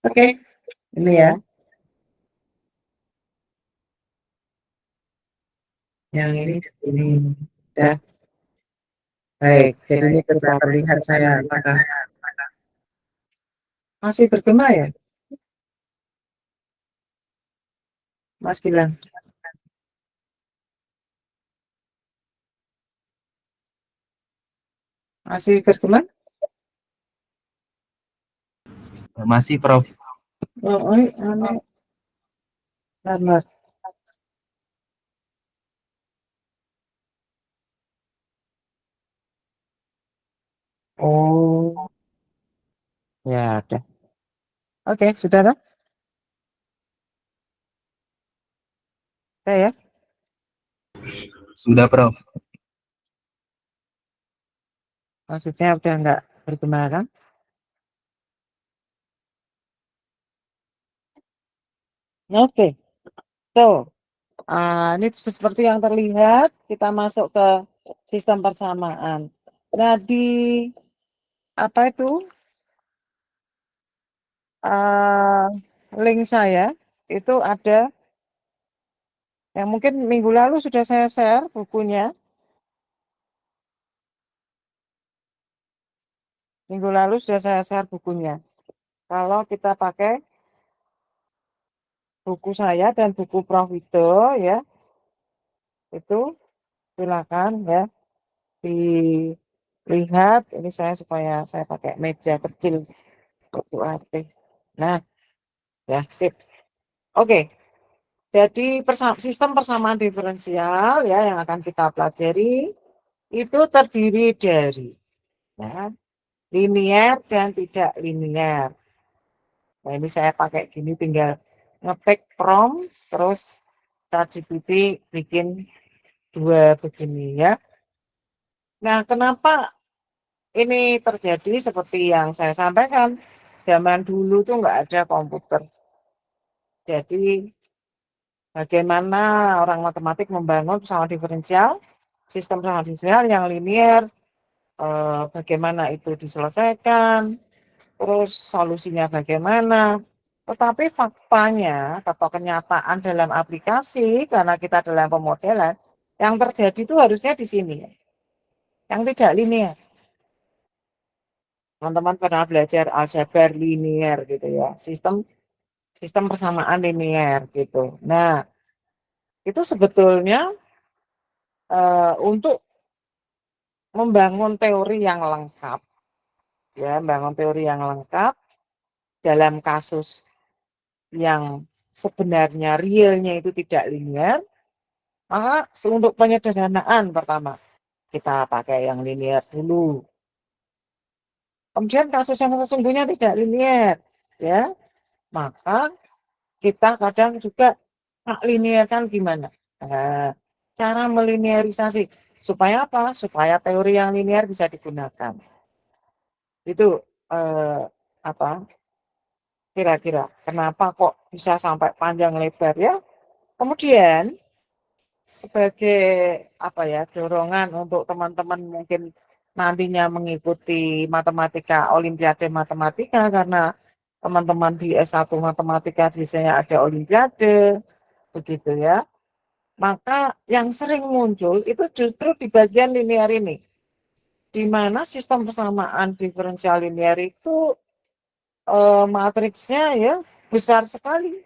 Oke, ini ya. Yang ini udah baik. Jadi ini sudah terlihat saya apakah masih bergema ya, Mas Gilang? Masih bergema? Masih, Prof. Oh, aneh. Bentar. Oh, ya udah. Oke, sudah tak? Saya Sudah, Prof. maksudnya udah nggak bergema kan? Oke, so ini seperti yang terlihat kita masuk ke sistem persamaan. Nah di apa itu uh, link saya itu ada yang mungkin minggu lalu sudah saya share bukunya. Minggu lalu sudah saya share bukunya. Kalau kita pakai buku saya dan buku Prof Wido ya, itu silakan ya dilihat. Ini saya supaya saya pakai meja kecil untuk HP. Nah, ya sip. Oke. Jadi sistem persamaan diferensial ya yang akan kita pelajari itu terdiri dari ya, linier dan tidak linier. Nah, ini saya pakai gini tinggal ngetik prompt terus ChatGPT bikin dua begini ya. Nah, kenapa ini terjadi seperti yang saya sampaikan? Zaman dulu tuh nggak ada komputer. Jadi bagaimana orang matematik membangun persamaan diferensial, sistem persamaan diferensial yang linier, bagaimana itu diselesaikan, terus solusinya bagaimana. Tetapi faktanya atau kenyataan dalam aplikasi, karena kita dalam pemodelan, yang terjadi itu harusnya di sini, yang tidak linear. Teman-teman pernah belajar aljabar linear gitu ya, sistem sistem persamaan linear gitu. Nah, itu sebetulnya untuk membangun teori yang lengkap, ya, membangun teori yang lengkap dalam kasus yang sebenarnya realnya itu tidak linear, maka untuk penyederhanaan pertama kita pakai yang linear dulu. Kemudian kasus yang sesungguhnya tidak linear, ya, maka kita kadang juga linear kan gimana? Nah, cara melinearisasi supaya apa? Supaya teori yang linear bisa digunakan. Itu apa? Kira-kira kenapa kok bisa sampai panjang lebar ya? Kemudian sebagai apa ya dorongan untuk teman-teman mungkin nantinya mengikuti matematika olimpiade matematika karena teman-teman di S1 matematika biasanya ada olimpiade begitu ya. Maka yang sering muncul itu justru di bagian linear ini, di mana sistem persamaan diferensial linear itu matriksnya ya besar sekali,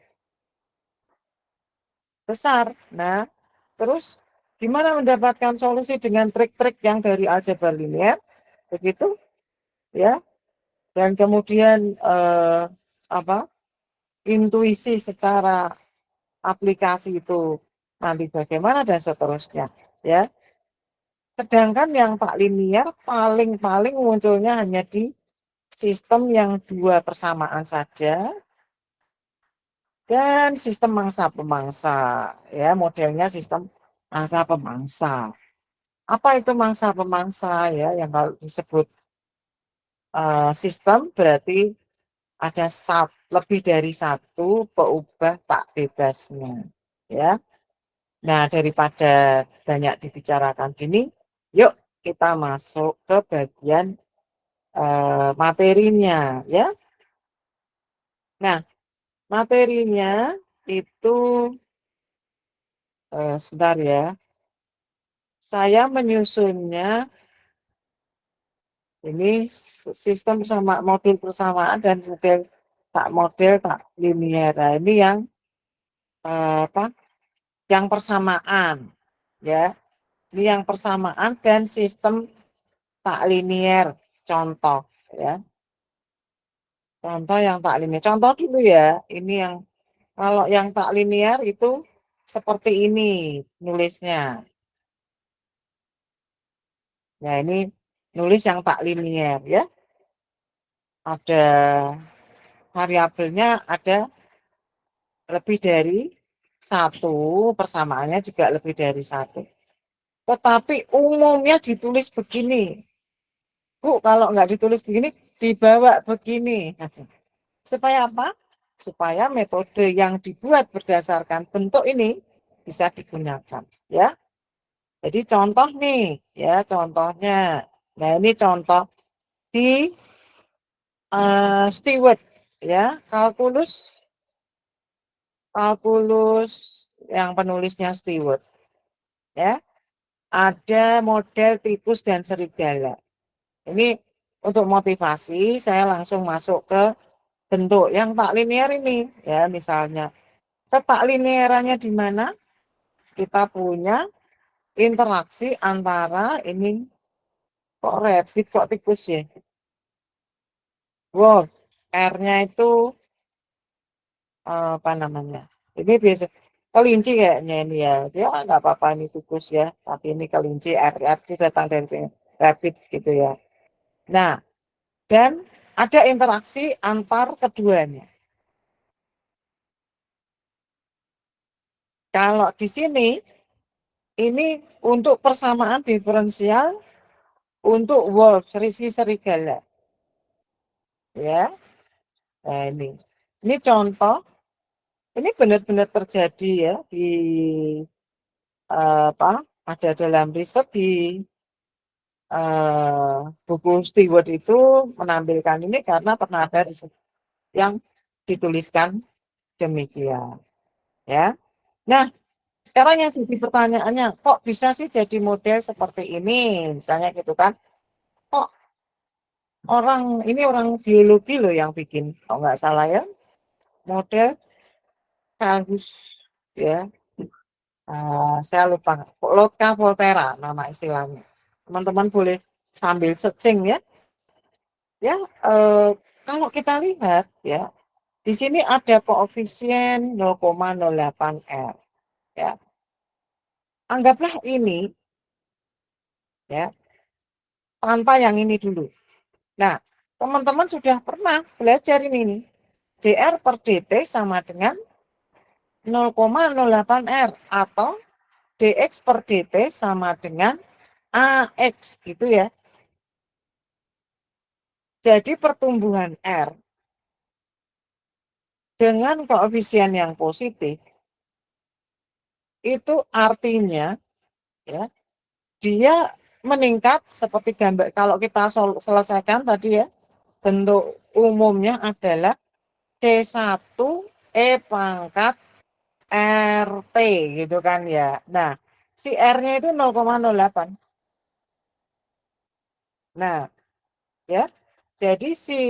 besar. Nah, terus gimana mendapatkan solusi dengan trik-trik yang dari aljabar linear, begitu ya? Dan kemudian apa? Intuisi secara aplikasi itu nanti bagaimana dan seterusnya, ya. Sedangkan yang tak linear paling-paling munculnya hanya di sistem yang dua persamaan saja dan sistem mangsa pemangsa, ya, modelnya sistem mangsa pemangsa. Apa itu mangsa pemangsa ya yang kalau disebut sistem berarti ada lebih dari satu peubah tak bebasnya ya. Nah, daripada banyak dibicarakan gini, yuk kita masuk ke bagian materinya ya. Nah, materinya itu sebentar ya. Saya menyusunnya ini sistem sama modul persamaan dan model tak linear. Nah, ini yang apa? Yang persamaan, ya. Ini yang persamaan dan sistem tak linear. Contoh, ya. Contoh yang tak linear. Contoh dulu ya. Ini yang kalau yang tak linear itu seperti ini nulisnya. Ya, ini nulis yang tak linear ya. Ada variabelnya ada lebih dari satu, persamaannya juga lebih dari satu. Tetapi umumnya ditulis begini. Bu, kalau nggak ditulis begini, dibawa begini. Supaya apa? Supaya metode yang dibuat berdasarkan bentuk ini bisa digunakan. Ya, jadi contoh nih, ya contohnya. Nah, ini contoh di steward, ya kalkulus kalkulus yang penulisnya steward, ya ada model tikus dan serigala. Ini untuk motivasi saya langsung masuk ke bentuk yang tak linear ini, ya misalnya ketak linearannya di mana kita punya interaksi antara ini kok rabbit kok tikus ya. Wow, R-nya itu apa namanya? Ini biasa kelinci kayaknya ini ya. Dia nggak apa-apa ini tikus ya, tapi ini kelinci R itu datang dari rabbit gitu ya. Nah, dan ada interaksi antar keduanya. Kalau di sini ini untuk persamaan diferensial untuk wolf, serigala. Ya, nah ini contoh, ini benar-benar terjadi ya di apa? Ada dalam riset di buku Stewart itu menampilkan ini karena pernah ada riset yang dituliskan demikian. Ya, nah sekarang yang jadi pertanyaannya, kok bisa sih jadi model seperti ini? Misalnya gitu kan, kok orang biologi loh yang bikin, kalau nggak salah ya, model Calgus ya, saya lupa, Lotka Volterra nama istilahnya. Teman-teman boleh sambil searching ya. Ya, kalau kita lihat ya, di sini ada koefisien 0,08 R. Ya, anggaplah ini ya tanpa yang ini dulu. Nah, teman-teman sudah pernah belajar ini nih. dr per dt sama dengan 0,08 R atau dx per dt sama dengan AX gitu ya. Jadi pertumbuhan R dengan koefisien yang positif itu artinya ya dia meningkat seperti gambar kalau kita selesaikan tadi ya, bentuk umumnya adalah D1 E pangkat RT gitu kan ya. Nah, si R-nya itu 0,08. Nah, ya. Jadi si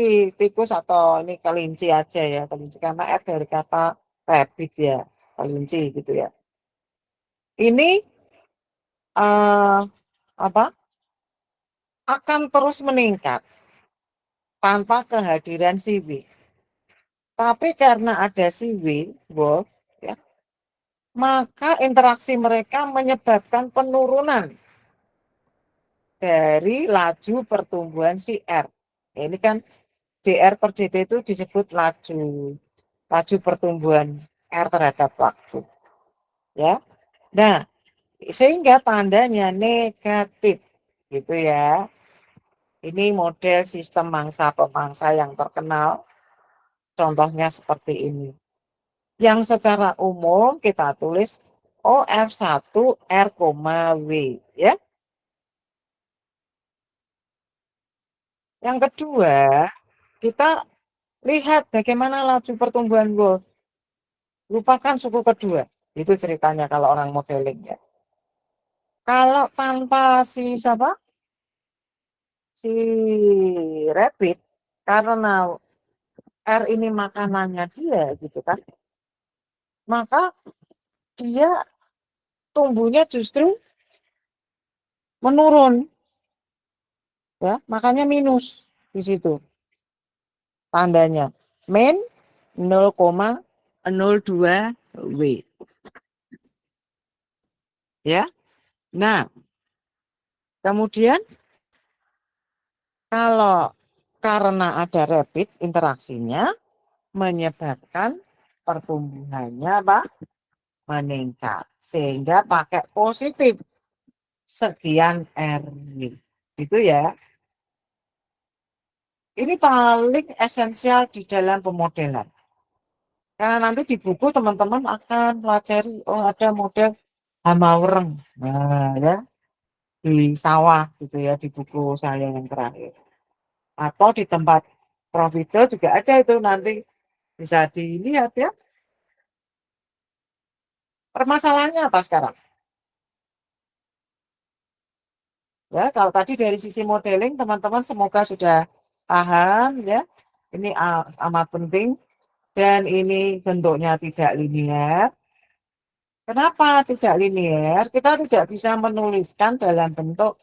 tikus atau ini kelinci aja ya, kelinci karena R dari kata rabbit ya, kelinci gitu ya. Ini uh, apa? Akan terus meningkat tanpa kehadiran si W. Tapi karena ada si W, Wolf, ya, maka interaksi mereka menyebabkan penurunan dari laju pertumbuhan si R. Ya, ini kan dr per dt itu disebut laju pertumbuhan R terhadap waktu. Ya, nah sehingga tandanya negatif, gitu ya. Ini model sistem mangsa pemangsa yang terkenal. Contohnya seperti ini. Yang secara umum kita tulis OF1 R, W ya. Yang kedua, kita Lihat bagaimana laju pertumbuhan growth. Lupakan suku kedua. Itu ceritanya kalau orang modeling ya. Kalau tanpa si siapa? Si rapid, karena R ini makanannya dia gitu kan. Maka dia tumbuhnya justru menurun. Ya, makanya minus di situ tandanya. Min 0,02 W. Ya. Nah, kemudian kalau karena ada rapid interaksinya menyebabkan pertumbuhannya apa? Meningkat. Sehingga pakai positif sekian R. Itu ya. Ini paling esensial di dalam pemodelan. Karena nanti di buku teman-teman akan pelajari, oh ada model hama wereng. Nah, ya, di sawah gitu ya, di buku saya yang terakhir. Atau di tempat Prof. Vito juga ada itu nanti bisa dilihat ya. Permasalahannya apa sekarang? Ya, kalau tadi dari sisi modeling teman-teman semoga sudah paham ya. Ini amat penting dan ini bentuknya tidak linear. Kenapa tidak linear? Kita tidak bisa menuliskan dalam bentuk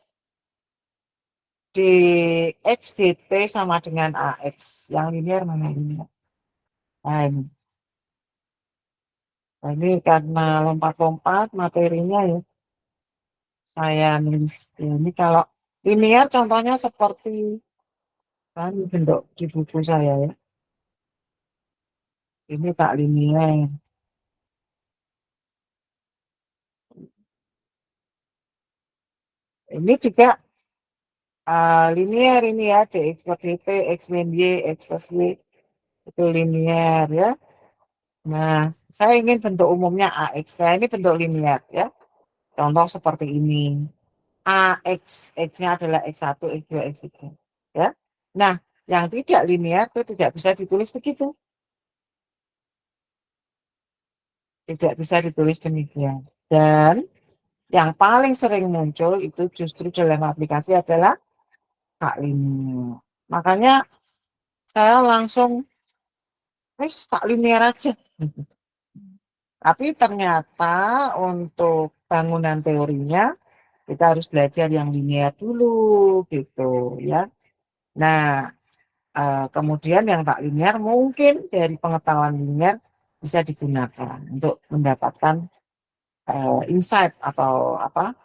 dx dt sama dengan ax. Yang linear mana ini? Nah, ini karena lompat-lompat materinya ya. Saya nulis ini kalau linear contohnya seperti kan bentuk di buku saya ya. Ini tak linear. Ini juga linear ini ya, dx per dt, x min y, x plus y itu linear ya. Nah, saya ingin bentuk umumnya AX. Saya ini bentuk linear ya. Contoh seperti ini. AX, X-nya adalah X1, X2, X3. Ya. Nah, yang tidak linear itu tidak bisa ditulis begitu. Tidak bisa ditulis demikian. Dan yang paling sering muncul itu justru dalam aplikasi adalah tak linear. Makanya saya langsung, tak linear aja. Tapi ternyata untuk bangunan teorinya kita harus belajar yang linear dulu gitu ya. Nah, kemudian yang tak linear mungkin dari pengetahuan linear bisa digunakan untuk mendapatkan insight atau apa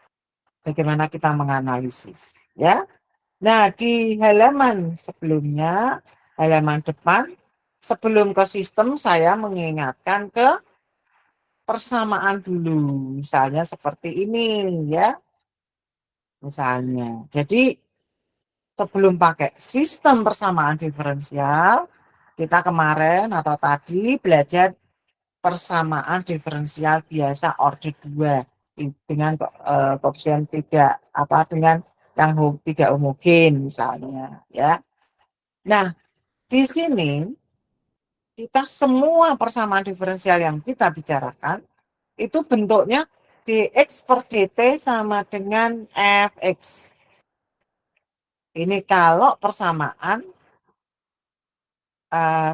bagaimana kita menganalisis ya. Nah, di halaman sebelumnya, halaman depan sebelum ke sistem saya mengingatkan ke persamaan dulu. Misalnya seperti ini ya. Misalnya. Jadi sebelum pakai sistem persamaan diferensial, kita kemarin atau tadi belajar persamaan diferensial biasa order 2 dengan koefisien tidak apa dengan yang tidak homogen misalnya ya. Nah, di sini kita semua persamaan diferensial yang kita bicarakan itu bentuknya dx per dt sama dengan fx. Ini kalau persamaan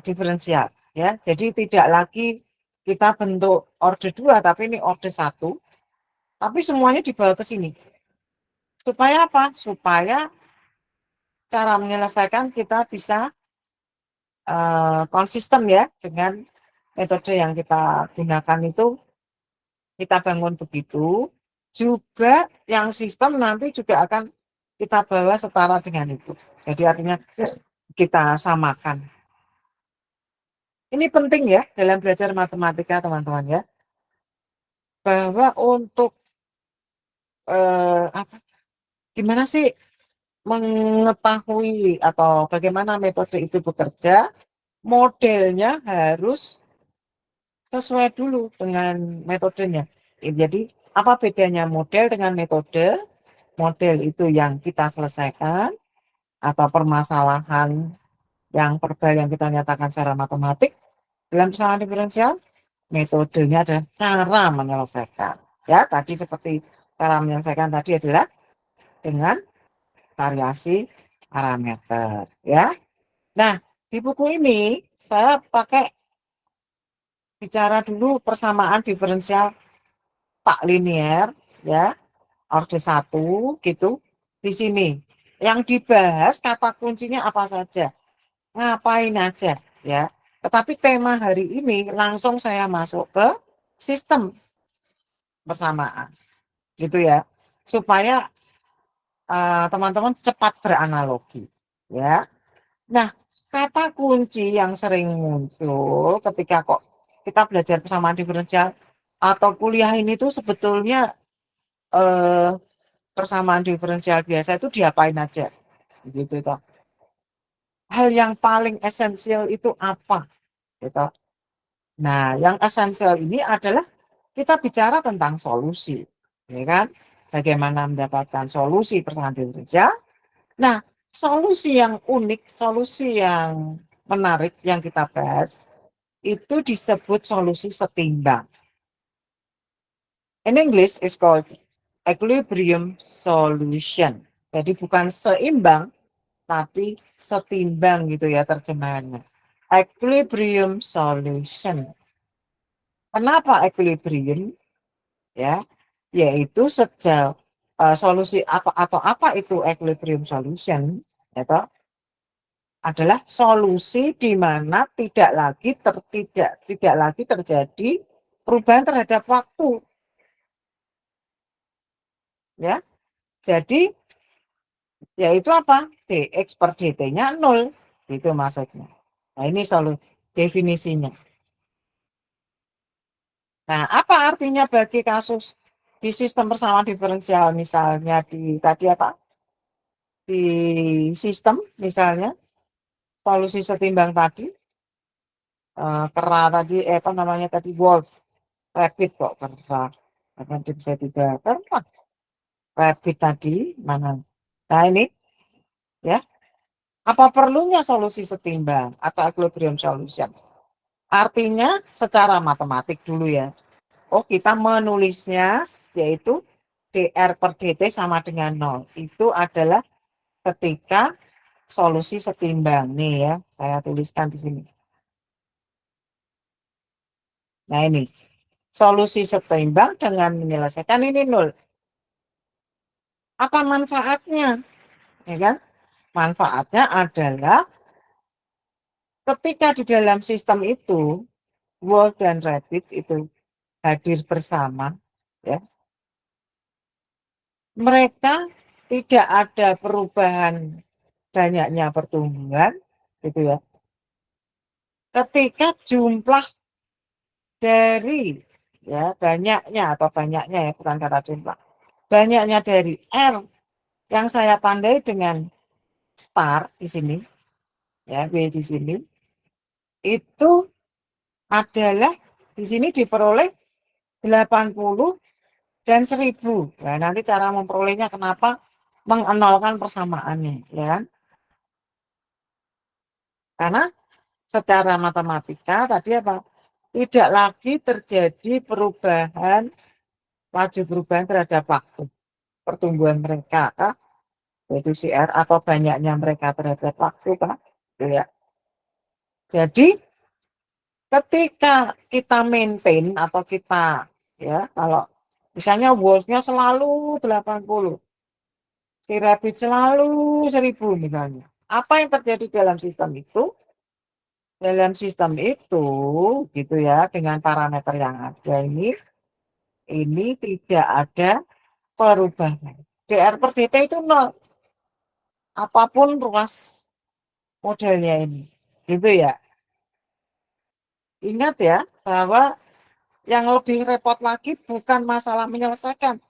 diferensial ya. Jadi tidak lagi kita bentuk order 2 tapi ini order 1. Tapi semuanya dibawa ke sini. Supaya apa? Supaya cara menyelesaikan kita bisa konsisten ya dengan metode yang kita gunakan itu kita bangun begitu. Juga yang sistem nanti juga akan kita bawa setara dengan itu. Jadi artinya kita samakan. Ini penting ya dalam belajar matematika teman-teman ya. Bahwa untuk apa? Gimana sih mengetahui atau bagaimana metode itu bekerja? Modelnya harus sesuai dulu dengan metodenya. Jadi apa bedanya model dengan metode? Model itu yang kita selesaikan atau permasalahan yang verbal yang kita nyatakan secara matematik dalam persamaan diferensial, metodenya adalah cara menyelesaikan. Ya, tadi seperti cara menyelesaikan tadi adalah dengan variasi parameter. Ya, nah di buku ini saya pakai bicara dulu persamaan diferensial tak linier, ya, orde 1 gitu. Di sini yang dibahas kata kuncinya apa saja, ngapain aja, ya. Tetapi tema hari ini langsung saya masuk ke sistem persamaan, gitu ya, supaya teman-teman cepat beranalogi, ya. Nah, kata kunci yang sering muncul ketika kok kita belajar persamaan diferensial atau kuliah ini tuh sebetulnya eh, persamaan diferensial biasa itu diapain aja, gitu toh. Hal yang paling esensial itu apa, gitu. Nah, yang esensial ini adalah kita bicara tentang solusi, ya kan? Bagaimana mendapatkan solusi persamaan diferensial. Nah, solusi yang unik, solusi yang menarik yang kita bahas itu disebut solusi setimbang. In English is called equilibrium solution. Jadi bukan seimbang, tapi setimbang gitu ya terjemahannya. Equilibrium solution. Kenapa equilibrium? Ya, yaitu sejauh solusi apa atau apa itu equilibrium solution? Ya, adalah solusi di mana tidak lagi terjadi perubahan terhadap waktu, ya. Jadi yaitu apa? Dx per dt-nya 0, itu maksudnya. Nah, ini selalu definisinya. Nah, apa artinya bagi kasus di sistem persamaan diferensial, misalnya di tadi apa? Di sistem misalnya solusi setimbang tadi, kera tadi, apa namanya tadi, Wolf, Rabbit kok kera, nanti bisa juga kera, Rabbit tadi mana? Nah ini, ya, apa perlunya solusi setimbang atau equilibrium solution? Artinya secara matematik dulu ya. Oh, kita menulisnya yaitu dr per dt sama dengan 0. Itu adalah ketika solusi setimbang. Nih ya, saya tuliskan di sini. Nah ini, solusi setimbang dengan menyelesaikan ini 0. Apa manfaatnya? Ya kan? Manfaatnya adalah ketika di dalam sistem itu, Wolf dan Rabbit itu hadir bersama, ya, mereka tidak ada perubahan banyaknya pertumbuhan, gitu ya. Ketika jumlah dari, ya, banyaknya atau banyaknya ya, bukan kata jumlah, banyaknya dari R yang saya tandai dengan star di sini, ya, B di sini, itu adalah di sini diperoleh 80 dan 1000. Nah, nanti cara memperolehnya kenapa mengenolkan persamaannya, ya kan? Karena secara matematika tadi apa? Tidak lagi terjadi perubahan, laju perubahan terhadap waktu pertumbuhan mereka, yaitu CR atau banyaknya mereka terhadap waktu, Pak. Ya. Jadi ketika kita maintain atau kita, ya, kalau misalnya Wolf-nya selalu 80, si Rabbit selalu 1000 misalnya. Apa yang terjadi dalam sistem itu? Dalam sistem itu, gitu ya, dengan parameter yang ada ini tidak ada perubahan. DR per dt itu 0. Apapun ruas modelnya ini. Gitu ya. Ingat ya, bahwa yang lebih repot lagi bukan masalah menyelesaikan.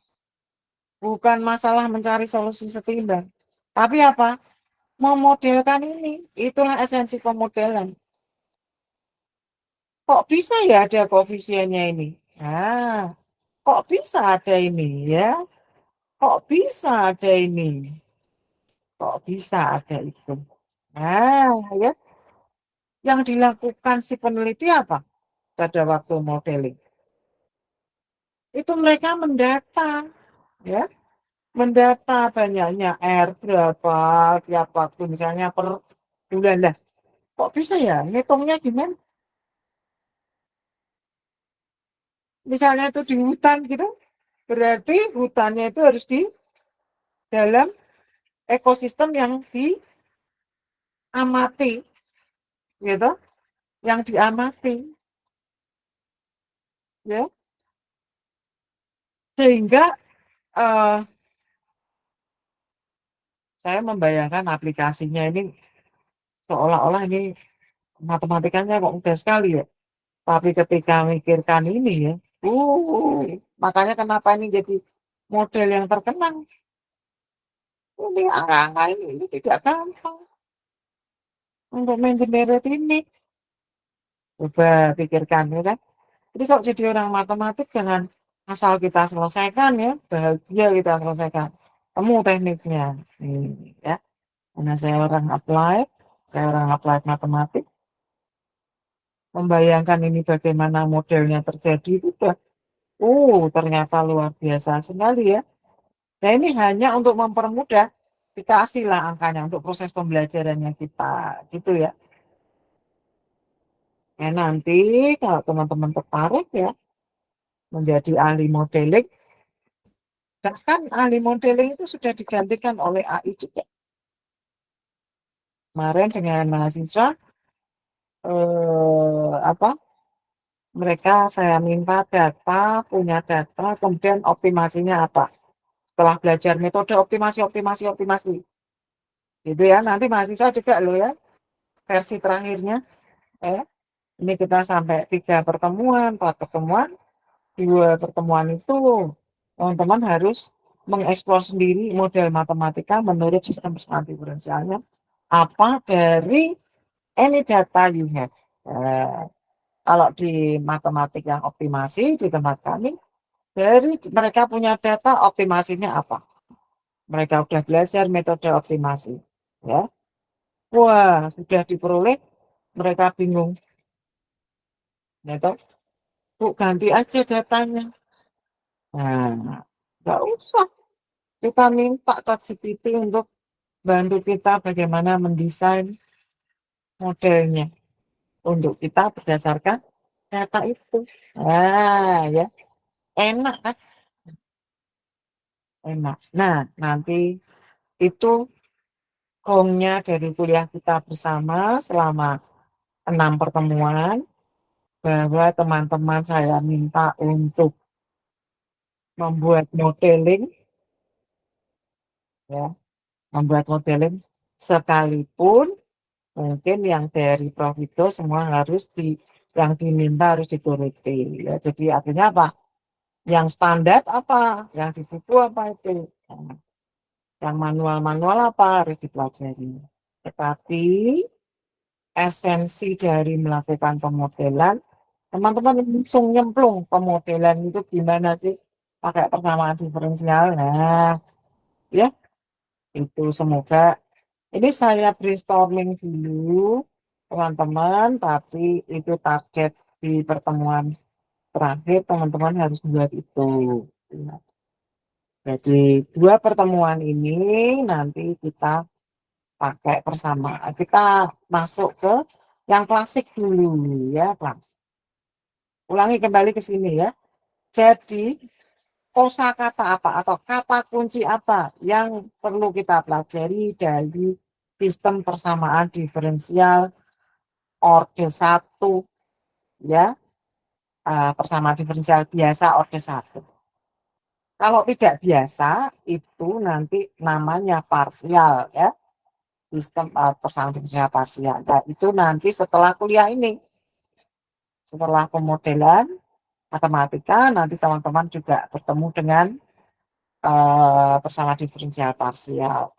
Bukan masalah mencari solusi setimbang. Tapi apa? Memodelkan ini. Itulah esensi pemodelan. Kok bisa ya ada koefisiennya ini? Nah, kok bisa ada ini ya? Kok bisa ada ini? Kok bisa ada itu? Nah, ya. Yang dilakukan si peneliti apa pada waktu modeling? Itu mereka mendata, ya, mendata banyaknya air berapa tiap waktu, misalnya per bulan lah. Kok bisa ya? Ngitungnya gimana? Misalnya itu di hutan gitu, berarti hutannya itu harus di dalam ekosistem yang diamati, gitu, yang diamati, ya, sehingga eh, saya membayangkan aplikasinya ini seolah-olah ini matematikanya kok mudah sekali ya. Tapi ketika mikirkan ini ya, uh, makanya kenapa ini jadi model yang terkenal. Ini angka-angka ini tidak gampang untuk mengenerate ini. Coba pikirkan ya kan. Jadi kalau jadi orang matematik jangan asal kita selesaikan ya, bahagia kita selesaikan. Temu tekniknya. Ya. Karena saya orang applied matematik, membayangkan ini bagaimana modelnya terjadi itu udah, ternyata luar biasa sekali ya. Nah ini hanya untuk mempermudah, dikasihlah angkanya untuk proses pembelajarannya kita, gitu ya. Nah nanti kalau teman-teman tertarik ya menjadi ahli modeling, bahkan ahli modeling itu sudah digantikan oleh AI juga. Kemarin dengan mahasiswa, apa? Mereka saya minta data, punya data, kemudian optimasinya apa? Setelah belajar metode optimasi, optimasi, optimasi. Gitu ya, nanti mahasiswa juga loh ya, versi terakhirnya. Eh, ini kita sampai 3 pertemuan, 4 pertemuan, 2 pertemuan itu teman-teman harus mengeksplor sendiri model matematika menurut sistem persamaan diferensialnya. Apa dari any data you have. Kalau di matematik yang optimasi di tempat kami, dari mereka punya data optimasinya apa. Mereka sudah belajar metode optimasi. Ya. Wah, sudah diperoleh, mereka bingung. Ya, toh? Bu, ganti aja datanya. Nah, nggak usah. Kita minta ChatGPT untuk bantu kita bagaimana mendesain modelnya untuk kita berdasarkan data itu. Nah, ya, enak kan? Enak. Nah, nanti itu gongnya dari kuliah kita bersama selama 6 pertemuan, bahwa teman-teman saya minta untuk membuat modeling, ya, membuat modeling sekalipun mungkin yang dari Prof itu semua harus yang diminta harus dituruti. Ya, jadi artinya apa? Yang standar apa? Yang di buku apa itu? Nah, yang manual-manual apa harus dipelajari. Tetapi esensi dari melakukan pemodelan, teman-teman langsung nyemplung pemodelan itu gimana sih? Pakai persamaan diferensial. Nah, ya, itu semoga ini saya brainstorming dulu, teman-teman, tapi itu target di pertemuan terakhir, teman-teman harus buat itu. Jadi 2 pertemuan ini nanti kita pakai persamaan. Kita masuk ke yang klasik dulu ya, klasik. Ulangi kembali ke sini ya. Jadi kosakata apa atau kata kunci apa yang perlu kita pelajari dari sistem persamaan diferensial orde 1 ya, persamaan diferensial biasa orde 1. Kalau tidak biasa itu nanti namanya parsial ya, sistem persamaan diferensial parsial. Nah, itu nanti setelah kuliah ini, setelah pemodelan matematika, nanti teman-teman juga bertemu dengan persamaan diferensial parsial.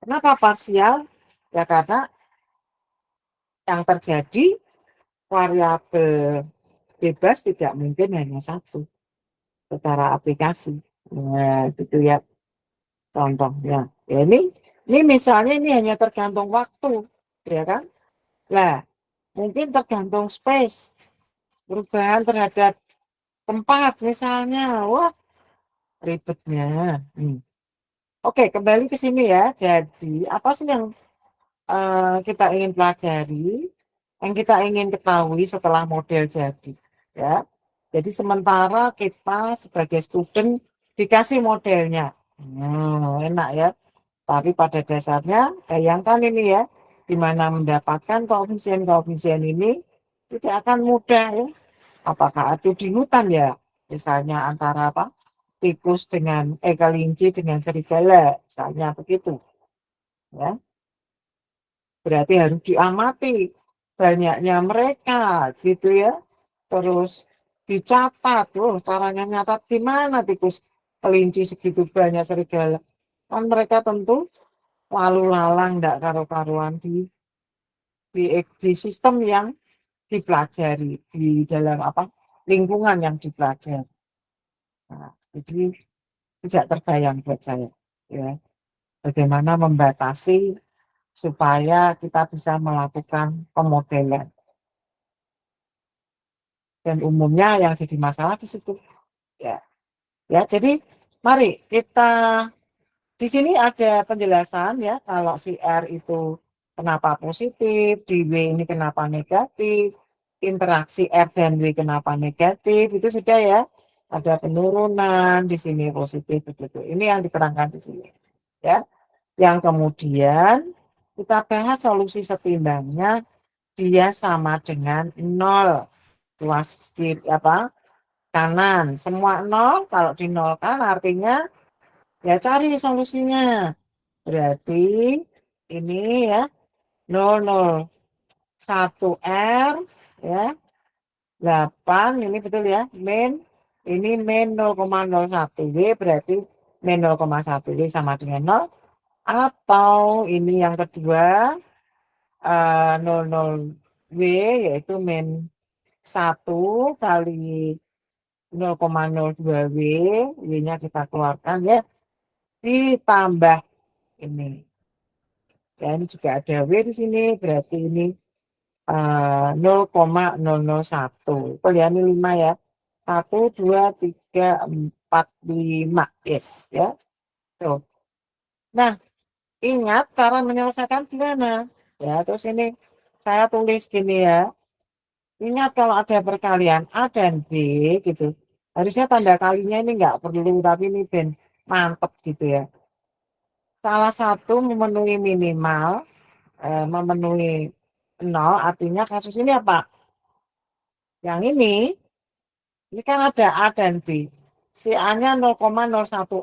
Kenapa parsial? Ya karena yang terjadi variabel bebas tidak mungkin hanya satu secara aplikasi. Nah, gitu ya contohnya. Ya ini misalnya ini hanya tergantung waktu, ya kan? Nah, mungkin tergantung space, perubahan terhadap tempat misalnya. Wah, ribetnya. Oke, kembali ke sini ya. Jadi, apa sih yang kita ingin pelajari, yang kita ingin ketahui setelah model jadi? Ya, jadi sementara kita sebagai student dikasih modelnya. Enak ya. Tapi pada dasarnya, bayangkan ini ya, di mana mendapatkan koefisien-koefisien ini tidak akan mudah ya. Apakah itu di hutan ya? Misalnya antara apa? Tikus dengan kelinci dengan serigala, misalnya begitu. Ya, berarti harus diamati banyaknya mereka, gitu ya. Terus dicatat, caranya nyatat gimana tikus kelinci segitu banyak serigala. Kan mereka tentu lalu lalang tidak karu-karuan di sistem yang dipelajari di dalam apa lingkungan yang dipelajari. Nah, jadi tidak terbayang buat saya ya bagaimana membatasi supaya kita bisa melakukan pemodelan dan umumnya yang jadi masalah di situ ya ya jadi mari kita di sini ada penjelasan ya kalau si R itu kenapa positif, di W ini kenapa negatif, interaksi R dan W kenapa negatif, itu sudah ya. Ada penurunan di sini positif begitu. Ini yang diterangkan di sini ya. Yang kemudian kita bahas solusi setimbangnya dia sama dengan 0. Luas kiri apa? Kanan. Semua 0 kalau dinolkan artinya ya cari solusinya. Berarti ini ya 001R ya 8 ini betul ya ini min 0,01 W berarti min 0,1 W sama dengan 0 atau ini yang kedua 00 W yaitu min 1 kali 0,02 W W-nya kita keluarkan ya ditambah ini ya ini juga ada W di sini berarti ini 0,001 itu ya ini 5 ya 1, 2, 3, 4, 5 yes ya tuh. Nah ingat cara menyelesaikan gimana ya terus ini saya tulis gini ya ingat kalau ada perkalian A dan B gitu harusnya tanda kalinya ini enggak perlu tapi ini ben mantep gitu ya salah satu memenuhi minimal memenuhi 0 artinya kasus ini apa yang ini kan ada A dan B si A-nya 0,01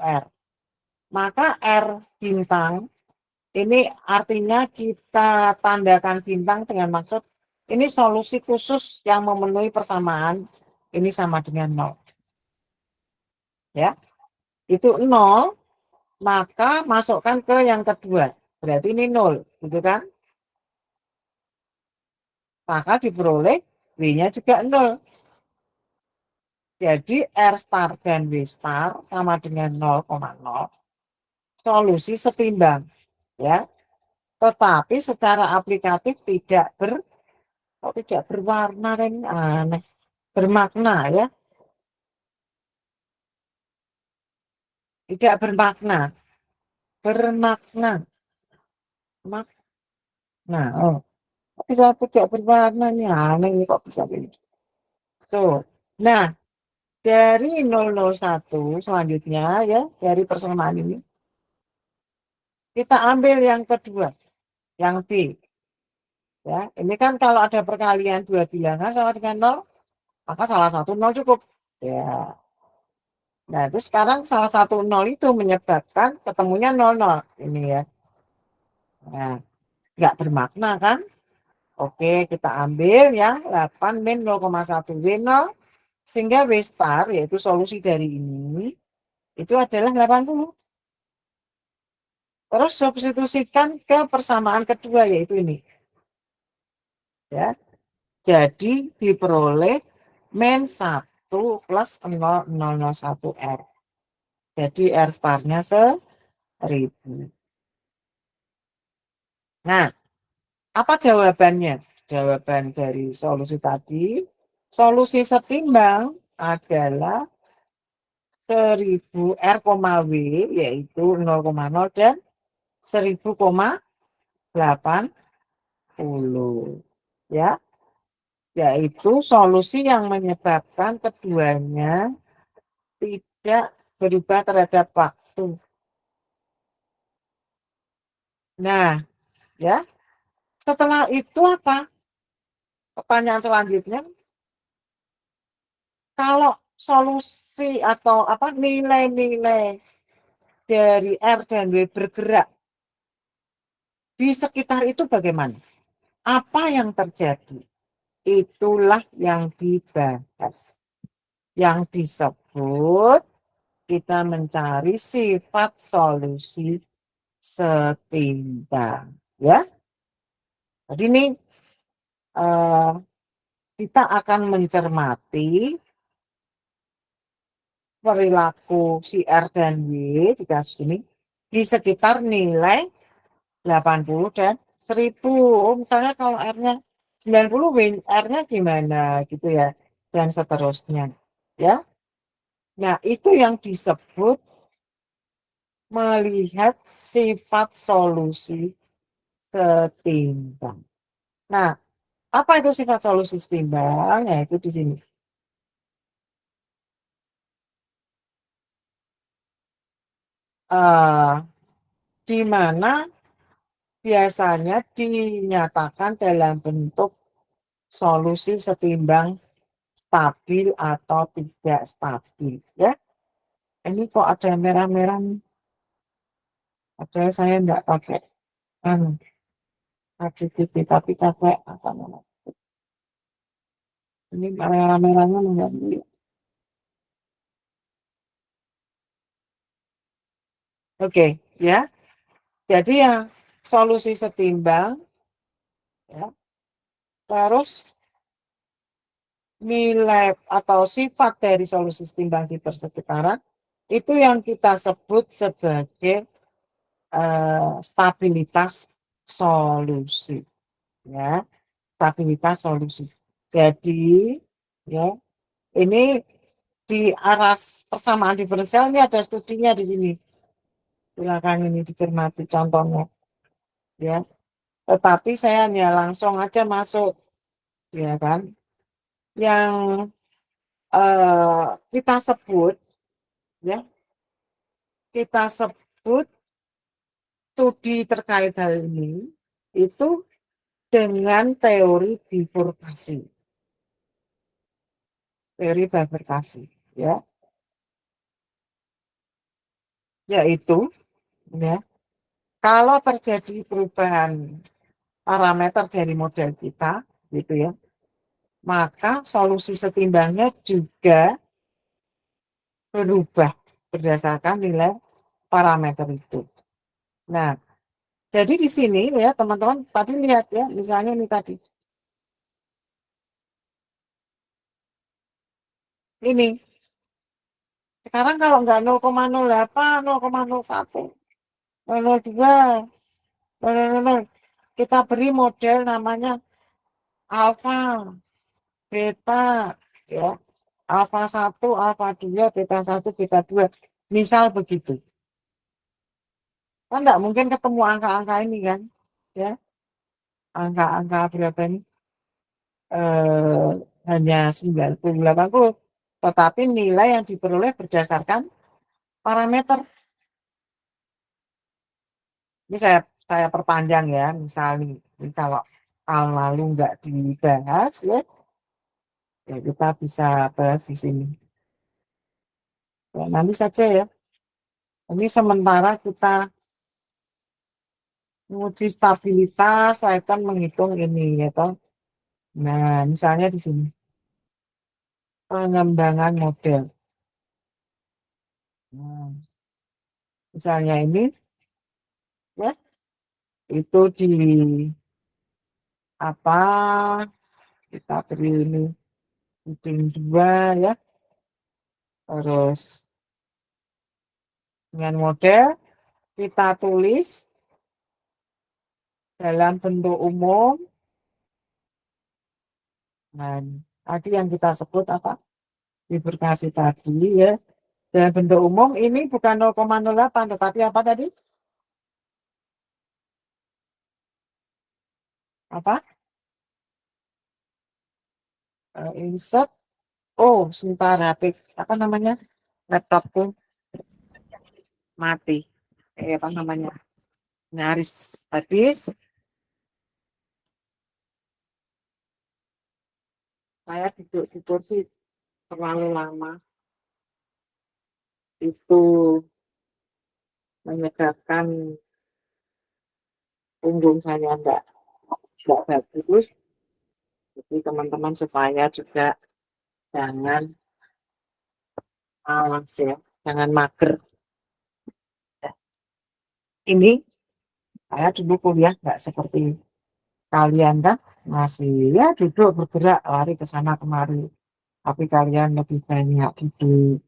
R maka R bintang ini artinya kita tandakan bintang dengan maksud ini solusi khusus yang memenuhi persamaan ini sama dengan 0 ya itu 0 maka masukkan ke yang kedua berarti ini 0 gitu kan maka diperoleh W-nya juga 0 jadi R star dan W star sama dengan 0,0 solusi setimbang ya tetapi secara aplikatif tidak berwarna kan aneh bermakna ya tidak bermakna makna oh bisa tidak berwarna ini aneh ini kok bisa gini so nah dari 001 selanjutnya ya dari persamaan ini kita ambil yang kedua yang B ya ini kan kalau ada perkalian dua bilangan sama dengan 0 maka salah satu 0 cukup ya nah itu sekarang salah satu 0 itu menyebabkan ketemunya 00 ini ya nah nggak bermakna kan oke kita ambil yang 8 min 0,1 W0 sehingga W star yaitu solusi dari ini itu adalah 80 terus substitusikan ke persamaan kedua yaitu ini ya jadi diperoleh min 1 plus 0001 R jadi R starnya 1000 nah apa jawabannya jawaban dari solusi tadi. Solusi setimbang adalah 1000 R, W yaitu 0,0 dan 1000,80 ya, yaitu solusi yang menyebabkan keduanya tidak berubah terhadap waktu. Nah, ya, setelah itu apa? Pertanyaan selanjutnya, kalau solusi atau apa nilai-nilai dari R dan W bergerak di sekitar itu bagaimana? Apa yang terjadi? Itulah yang dibahas. Yang disebut kita mencari sifat solusi setimbang. Ya, jadi ini eh, kita akan mencermati perilaku si R dan W di kasus ini di sekitar nilai 80 dan 1000. Oh, misalnya kalau R-nya 90, R-nya gimana gitu ya, dan seterusnya. Ya. Nah, itu yang disebut melihat sifat solusi setimbang. Nah, apa itu sifat solusi setimbang? Yaitu di sini. Uh, di mana biasanya dinyatakan dalam bentuk solusi setimbang stabil atau tidak stabil. Ya, ini kok ada yang merah-merah nih. Ada saya enggak pakai HDTV tapi capek apa namanya. Ini merah-merahnya mengganggu. Oke, ya. Jadi ya solusi setimbang ya. Terus nilai atau sifat dari solusi setimbang di persekitaran itu yang kita sebut sebagai stabilitas solusi, ya, stabilitas solusi. Jadi ya, ini di aras persamaan diferensial ini ada studinya di sini. Silakan ini dicermati contohnya, ya. Tetapi saya hanya langsung aja masuk, ya kan. Yang kita sebut, ya, kita sebut studi terkait hal ini itu dengan teori bifurkasi, teori bifurkasi, ya, yaitu, ya, kalau terjadi perubahan parameter dari model kita, gitu ya, maka solusi setimbangnya juga berubah berdasarkan nilai parameter itu. Nah, jadi di sini ya teman-teman tadi lihat ya, misalnya ini tadi. Ini. Sekarang kalau nggak 0,08, 0,01, 0,02, 0,00, kita beri model namanya alfa, beta, ya. Alfa 1, alfa 2, beta 1, beta 2. Misal begitu. Kan nggak mungkin ketemu angka-angka ini kan. Ya, angka-angka berapa ini? Hanya 90, 80. Tetapi nilai yang diperoleh berdasarkan parameter. Ini saya perpanjang ya, misalnya ini kalau tahun lalu nggak dibahas ya, ya kita bisa bahas di sini. Ya, nanti saja ya. Ini sementara kita menguji stabilitas, saya akan menghitung ini ya toh. Nah, misalnya di sini pengembangan model. Nah, misalnya ini ya itu di apa kita beri ini kucing 2 ya, terus dengan model kita tulis dalam bentuk umum Nah, tadi yang kita sebut apa? Bifurkasi tadi ya. Dan bentuk umum ini bukan 0,08, tetapi apa tadi? Apa? Insert. Oh, sebentar HP. Apa namanya? Laptopku mati. Apa namanya? Nyaris habis. Saya duduk di kursi terlalu lama. Itu menyebabkan punggung saya enggak bagus. Jadi teman-teman supaya juga jangan malas ya, jangan mager. Ini saya dulu kuliah nggak seperti kalian kan, masih ya duduk bergerak lari ke sana kemari. Tapi kalian lebih banyak duduk,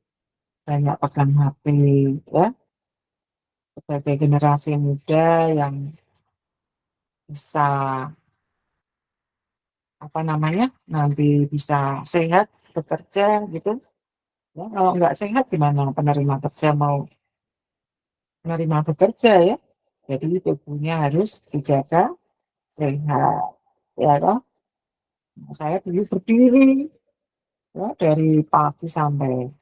banyak pegang HP ya. Sebagai generasi muda yang bisa apa namanya nanti bisa sehat bekerja gitu. Ya, kalau nggak sehat gimana penerima kerja mau menerima bekerja ya. Jadi tubuhnya harus dijaga sehat. Ya kan? Saya dulu berdiri ya dari pagi sampai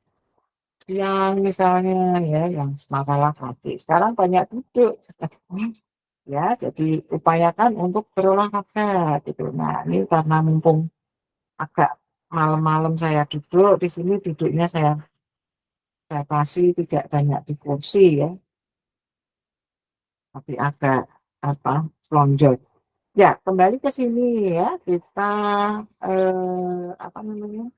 siang misalnya ya yang masalah hati. Sekarang banyak duduk. Ya, jadi upayakan untuk berolahraga gitu. Nah, ini karena mumpung agak malam-malam saya duduk di sini duduknya saya batasi tidak banyak di kursi ya, tapi agak apa selonjor. Ya, kembali ke sini ya kita apa namanya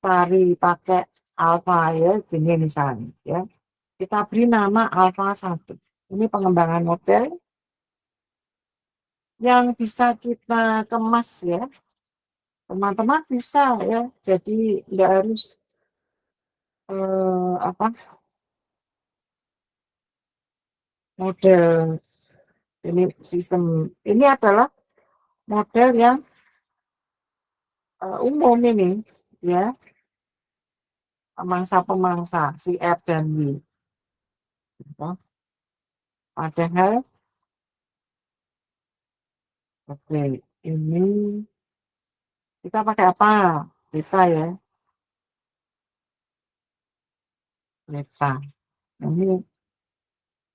tari pakai alfa ya, gini misalnya ya. Kita beri nama alfa 1. Ini pengembangan model yang bisa kita kemas ya. Teman-teman bisa ya. Jadi nggak harus apa model ini sistem ini adalah model yang umum ini ya pemangsa-pemangsa si R dan Y. Gitu. Padahal oke ini kita pakai apa? Kita ya, kita. Ini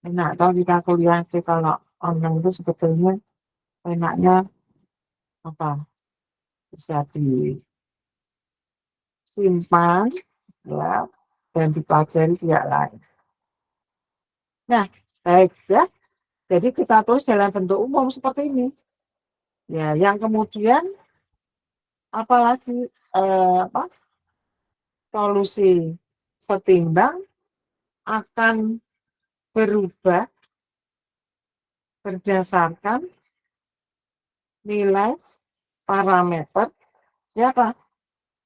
enak kalau kita kuliah itu kalau online itu sebetulnya enaknya apa? Bisa disimpan ya dan dipelajari pihak lain. Nah, baik ya. Jadi kita tulis dalam bentuk umum seperti ini. Ya, yang kemudian apalagi apa? Solusi setimbang akan berubah berdasarkan nilai parameter siapa?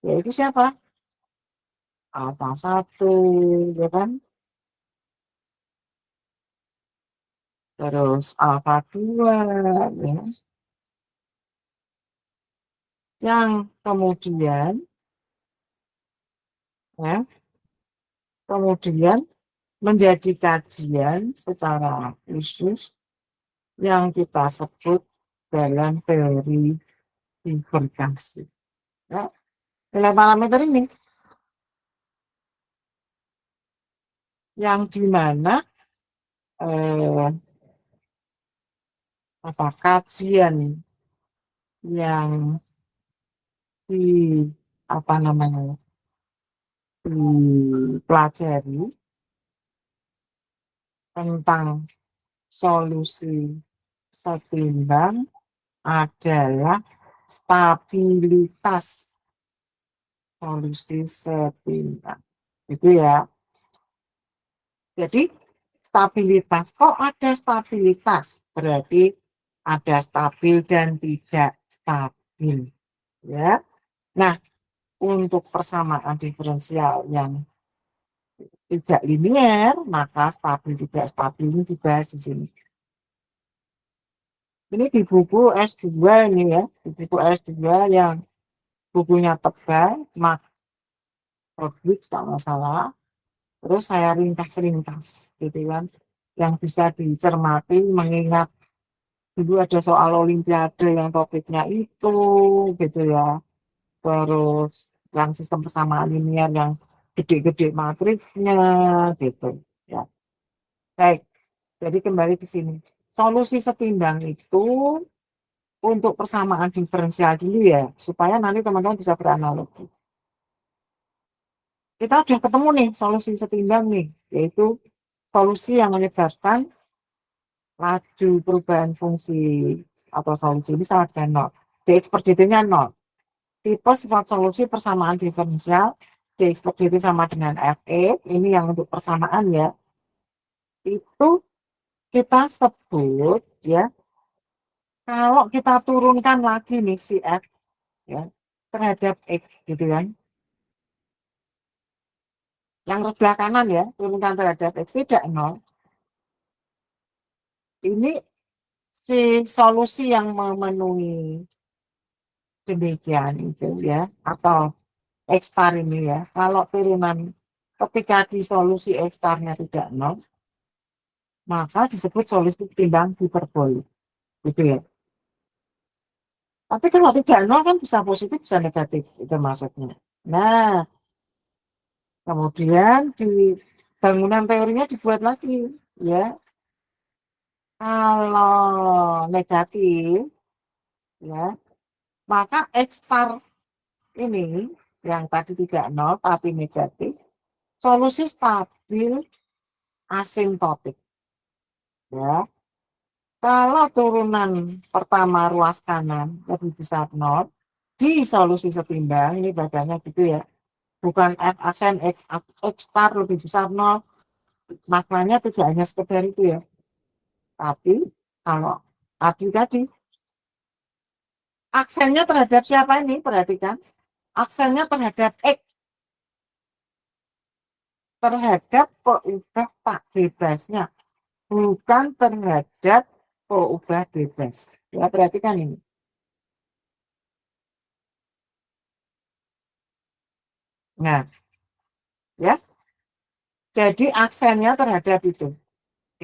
Yaitu siapa? Alfa 1, ya kan? Terus alfa 2, ya. Yang kemudian, ya, kemudian menjadi kajian secara khusus yang kita sebut dalam teori bifurkasi. Ya, nilai parameter ini yang dimana apa kajian yang di apa namanya dipelajari tentang solusi setimbang adalah stabilitas solusi setimbang. Itu ya. Jadi stabilitas, kok ada stabilitas? Berarti ada stabil dan tidak stabil. Ya. Nah, untuk persamaan diferensial yang tidak linier, maka stabil tidak stabil ini dibahas di sini. Ini di buku S2 ini ya, di buku S2 yang bukunya tebal, Mark Routledge kalau nggak salah. Terus saya ringkas-ringkas gitu kan, yang bisa dicermati mengingat dulu ada soal olimpiade yang topiknya itu gitu ya. Terus yang sistem persamaan linear yang gede-gede matriksnya gitu ya. Baik, jadi kembali ke sini. Solusi setimbang itu untuk persamaan diferensial dulu ya, supaya nanti teman-teman bisa beranalogi. Kita sudah ketemu nih solusi setimbang nih, yaitu solusi yang menyebabkan laju perubahan fungsi atau solusi ini sama dengan nol. Dx per dt-nya nol. Tipe sifat solusi persamaan diferensial dx per dt sama dengan Fe, ini yang untuk persamaan ya, itu kita sebut ya, kalau kita turunkan lagi nih si F ya, terhadap X gitu kan, yang sebelah kanan ya, turunkan terhadap X tidak nol, ini si solusi yang memenuhi demikian itu ya, atau X star ini ya, kalau turunan ketika di solusi X starnya tidak nol, maka disebut solusi timbang hiperbolik gitu ya. Tapi kalau tidak nol kan bisa positif bisa negatif itu maksudnya. Nah, kemudian di bangunan teorinya dibuat lagi ya. Kalau negatif ya, maka X star ini yang tadi tidak nol tapi negatif, solusi stabil asimptotik ya. Kalau turunan pertama ruas kanan lebih besar nol, di solusi setimbang, ini bacanya gitu ya, bukan F aksen X star lebih besar nol, maknanya tidak hanya sekedar itu ya, tapi kalau tadi aksennya terhadap siapa ini, perhatikan, aksennya terhadap X, terhadap peubah tak bebasnya, bukan terhadap peubah bebas ya, perhatikan ini. Nah ya, jadi aksennya terhadap itu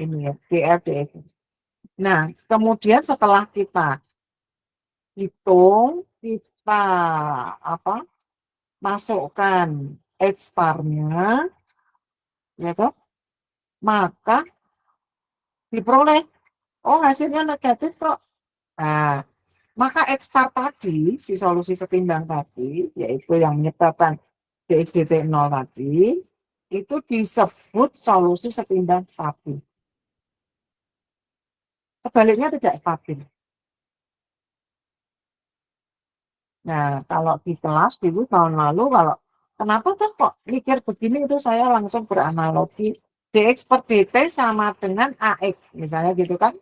ini ya, DF. Nah, kemudian setelah kita hitung, kita apa? Masukkan X star-nya, ya toh, maka diperoleh, oh hasilnya negatif kok. Nah, maka X star tadi, si solusi setimbang tadi, yaitu yang menyebabkan dx dt 0 tadi, itu disebut solusi setimbang stabil. Sebaliknya tidak stabil. Nah, kalau di kelas dulu tahun lalu, kalau kenapa tuh kok mikir begini, itu saya langsung beranalogi dx per dt sama dengan ax, misalnya gitu kan.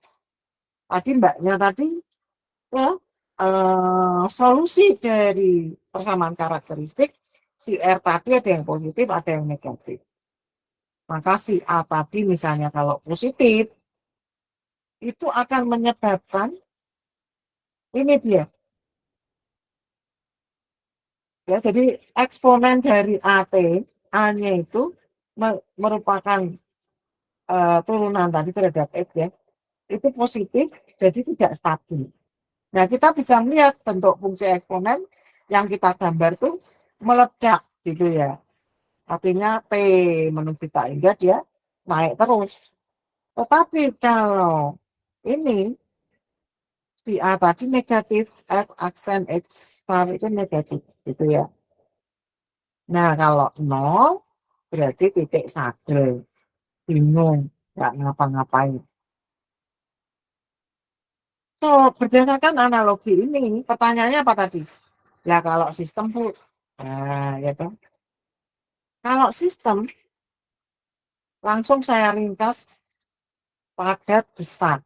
Tadi mbaknya tadi ya, solusi dari persamaan karakteristik si R tadi ada yang positif, ada yang negatif. Maka si A tadi misalnya kalau positif, itu akan menyebabkan ini dia. Ya, jadi eksponen dari AT, A-nya itu merupakan turunan tadi terhadap X ya, itu positif, jadi tidak stabil. Nah, kita bisa melihat bentuk fungsi eksponen yang kita gambar tuh meledak gitu ya. Artinya T menuju tak hingga dia naik terus. Tetapi kalau ini si A tadi negatif, F aksen X star itu negatif gitu ya. Nah, kalau 0 berarti titik sadar, bingung, nggak ngapa-ngapain. So, berdasarkan analogi ini, pertanyaannya apa tadi? Ya, kalau sistem, Bu. Nah, ya kan? Kalau sistem, langsung saya ringkas padat besar.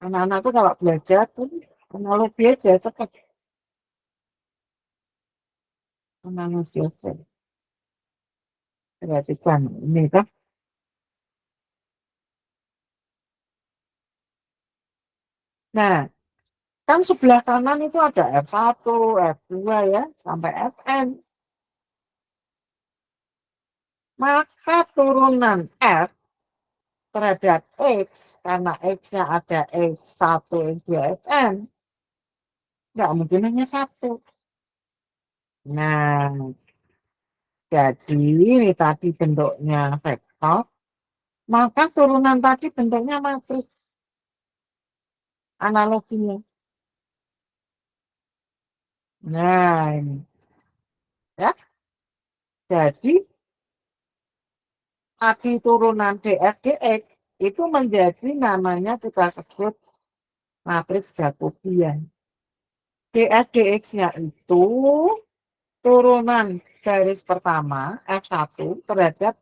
Anak-anak tuh kalau belajar tuh analogi aja cepat. Analogi aja. Perhatikan ini kan. Nah, Kan sebelah kanan itu ada F1, F2 ya, sampai Fn. Maka turunan F terhadap X, karena X-nya ada X1, X2, Fn, nggak mungkin hanya satu. Nah, jadi ini tadi bentuknya vektor, maka turunan tadi bentuknya matriks analoginya. Nah, ini. Ya, jadi arti turunan df dx itu menjadi namanya kita sebut matriks Jacobian. df dx-nya itu turunan garis pertama F1 terhadap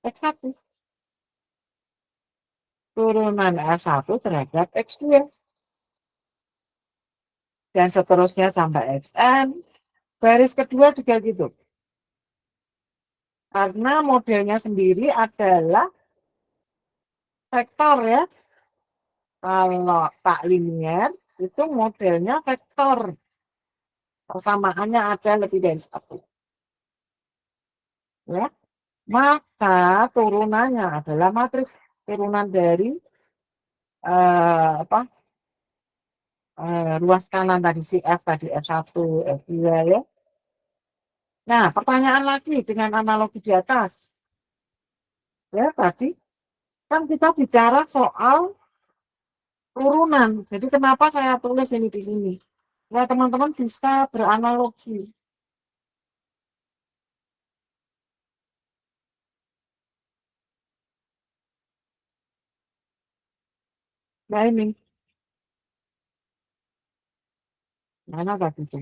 X1. Turunan F1 terhadap X2. Dan seterusnya sampai Xn. Garis kedua juga gitu. Karena modelnya sendiri adalah vektor ya. Kalau tak linier itu modelnya vektor. Persamaannya ada lebih dari satu. Ya. Maka turunannya adalah matriks turunan dari apa ruas kanan tadi si F tadi F1, F2 ya. Nah, pertanyaan lagi dengan analogi di atas. Ya, tadi kan kita bicara soal turunan. Jadi kenapa saya tulis ini di sini? Ya, teman-teman bisa beranalogi. Nah, ini. Mana tadi itu?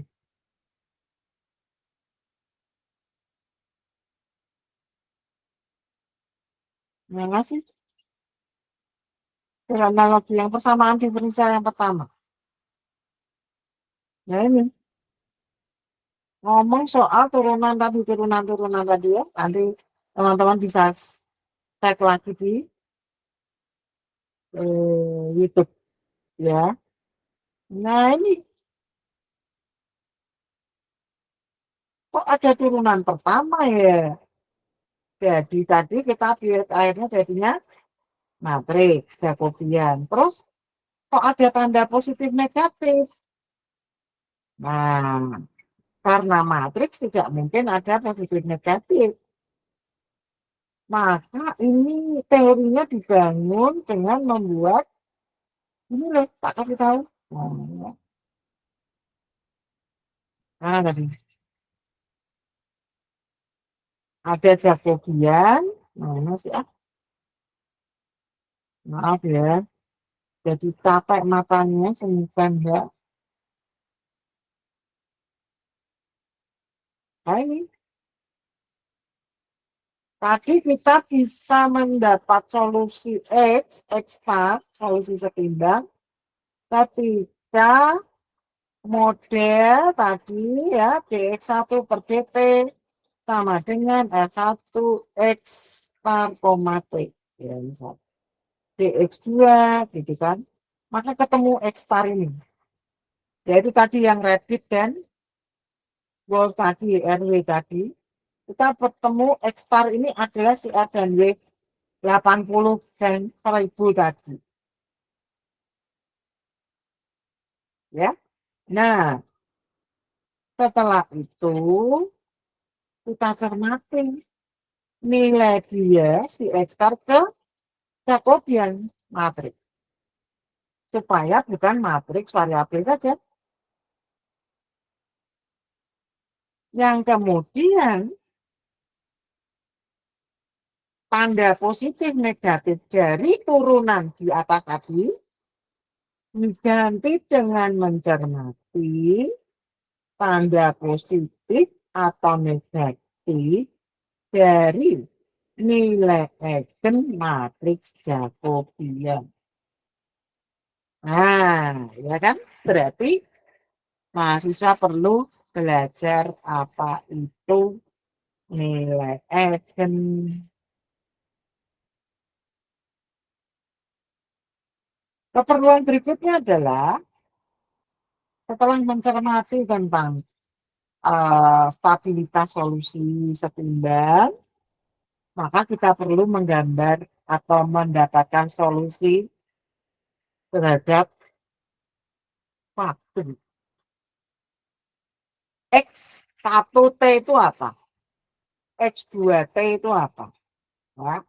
Mana sih? Analogi yang persamaan diferensial yang pertama. Nah, ini. Ngomong soal turunan tadi ya. Nanti teman-teman bisa cek lagi di YouTube ya. Nah, ini kok ada turunan pertama ya? Jadi tadi kita akhirnya jadinya matriks Jacobian. Terus kok ada tanda positif negatif? Nah, karena matriks tidak mungkin ada positif negatif. Maka ini teorinya dibangun dengan membuat ini loh, tak kasih tahu. Nah, tadi ada Jacobian. Mana sih? Maaf ya. Jadi capek matanya semoga enggak. Nah, ini. Tadi kita bisa mendapat solusi X, X bar, solusi setimbang, ketika model tadi ya dx1 per dt sama dengan f1 x bar koma t ya misal dx2 gitu kan, maka ketemu x bar ini yaitu tadi yang rapid dan wall tadi rw tadi kita bertemu x bar ini adalah si R dan W 80 dan 1000 tadi ya. Nah, setelah itu kita cermati nilai dia si X star ke Jacobian matriks supaya bukan matriks variabel saja. Yang kemudian tanda positif negatif dari turunan di atas tadi diganti dengan mencermati tanda positif atau negatif dari nilai eigen matriks Jacobian. Nah, ya kan? Berarti mahasiswa perlu belajar apa itu nilai eigen. Keperluan berikutnya adalah Setelah mencermati tentang stabilitas solusi setimbang, maka kita perlu menggambar atau mendapatkan solusi terhadap waktu. X1T itu apa? X2T itu apa? Ya,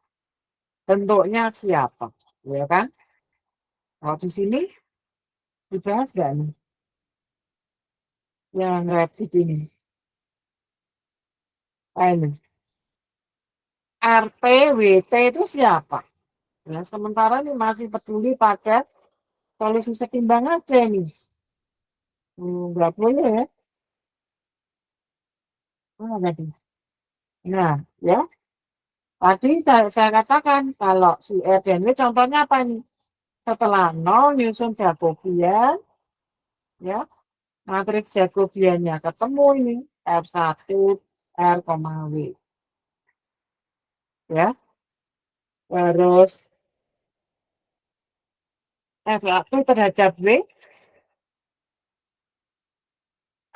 bentuknya siapa? Ya kan? Kalau di sini dibahas nggak nih? Yang rapid ini. Ini. RT, WT itu siapa? Ya, sementara ini masih peduli pada solusi setimbang aja nih. Nggak boleh ya. Tadi. Nah, ya. Tadi saya katakan kalau si R dan W contohnya apa nih? Setelah 0 nyusun Jacobian, ya, matriks Jacobiannya ketemu ini F1 R, W. Ya, terus F1 terhadap W,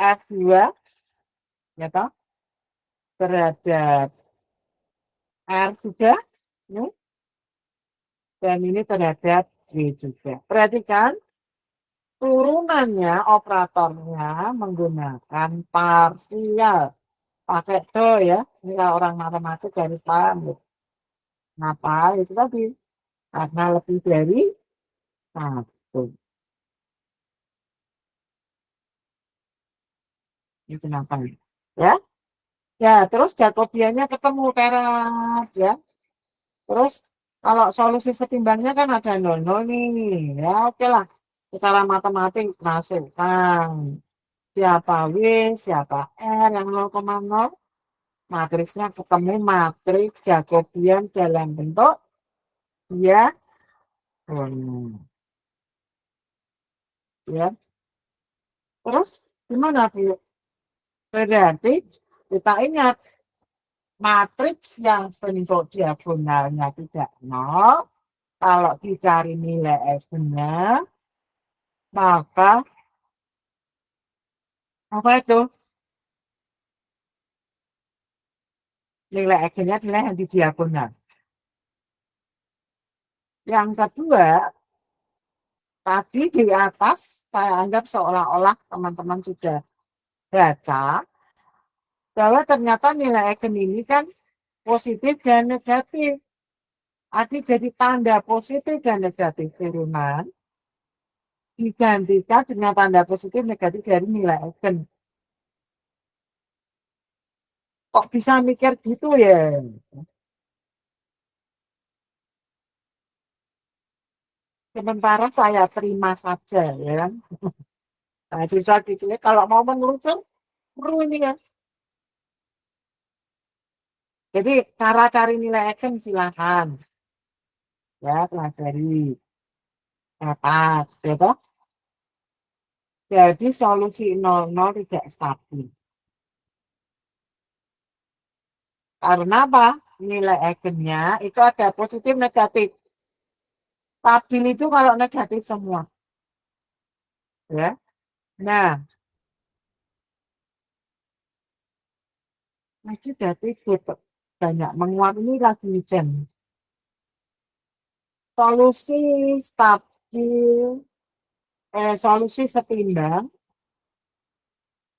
F2, ya toh, terhadap R juga, ya, dan ini terhadap W juga. Perhatikan turunannya operatornya menggunakan parsial. Pakai do ya. Ini kalau orang matematik dari paham. Ya. Kenapa? Itu tadi. Karena lebih dari satu. Ini kenapa? Ya. Ya, terus Jacobiannya ketemu perak ya. Terus kalau solusi setimbangnya kan ada 00 nih. Ya, oke lah. Secara matematik masukkan siapa W, siapa R yang 0,0. Matriksnya ketemu matriks Jacobian dalam bentuk ya. Ya. Terus gimana Bu? Berarti kita ingat matriks yang bentuk diagonalnya tidak nol, kalau dicari nilai eigennya, maka apa itu? Nilai eigennya adalah yang di diagonal. Yang kedua, tadi di atas saya anggap seolah-olah teman-teman sudah baca bahwa ternyata nilai eigen ini kan positif dan negatif. Arti jadi tanda positif dan negatif turunan digantikan dengan tanda positif negatif dari nilai eigen. Kok bisa mikir gitu ya? Sementara saya terima saja ya kan. Nah, siswa gitu ya, kalau mau menelusur perlu ini kan. Jadi cara cari nilai eigen silahkan ya pelajari dapat ya toh. Jadi solusi 00 tidak stabil. Karena apa? Nilai eigennya itu ada positif negatif. Stabil itu kalau negatif semua. Ya. Nah, lagi dari banyak menguap ini lagi hujan. Solusi stabil, solusi setimbang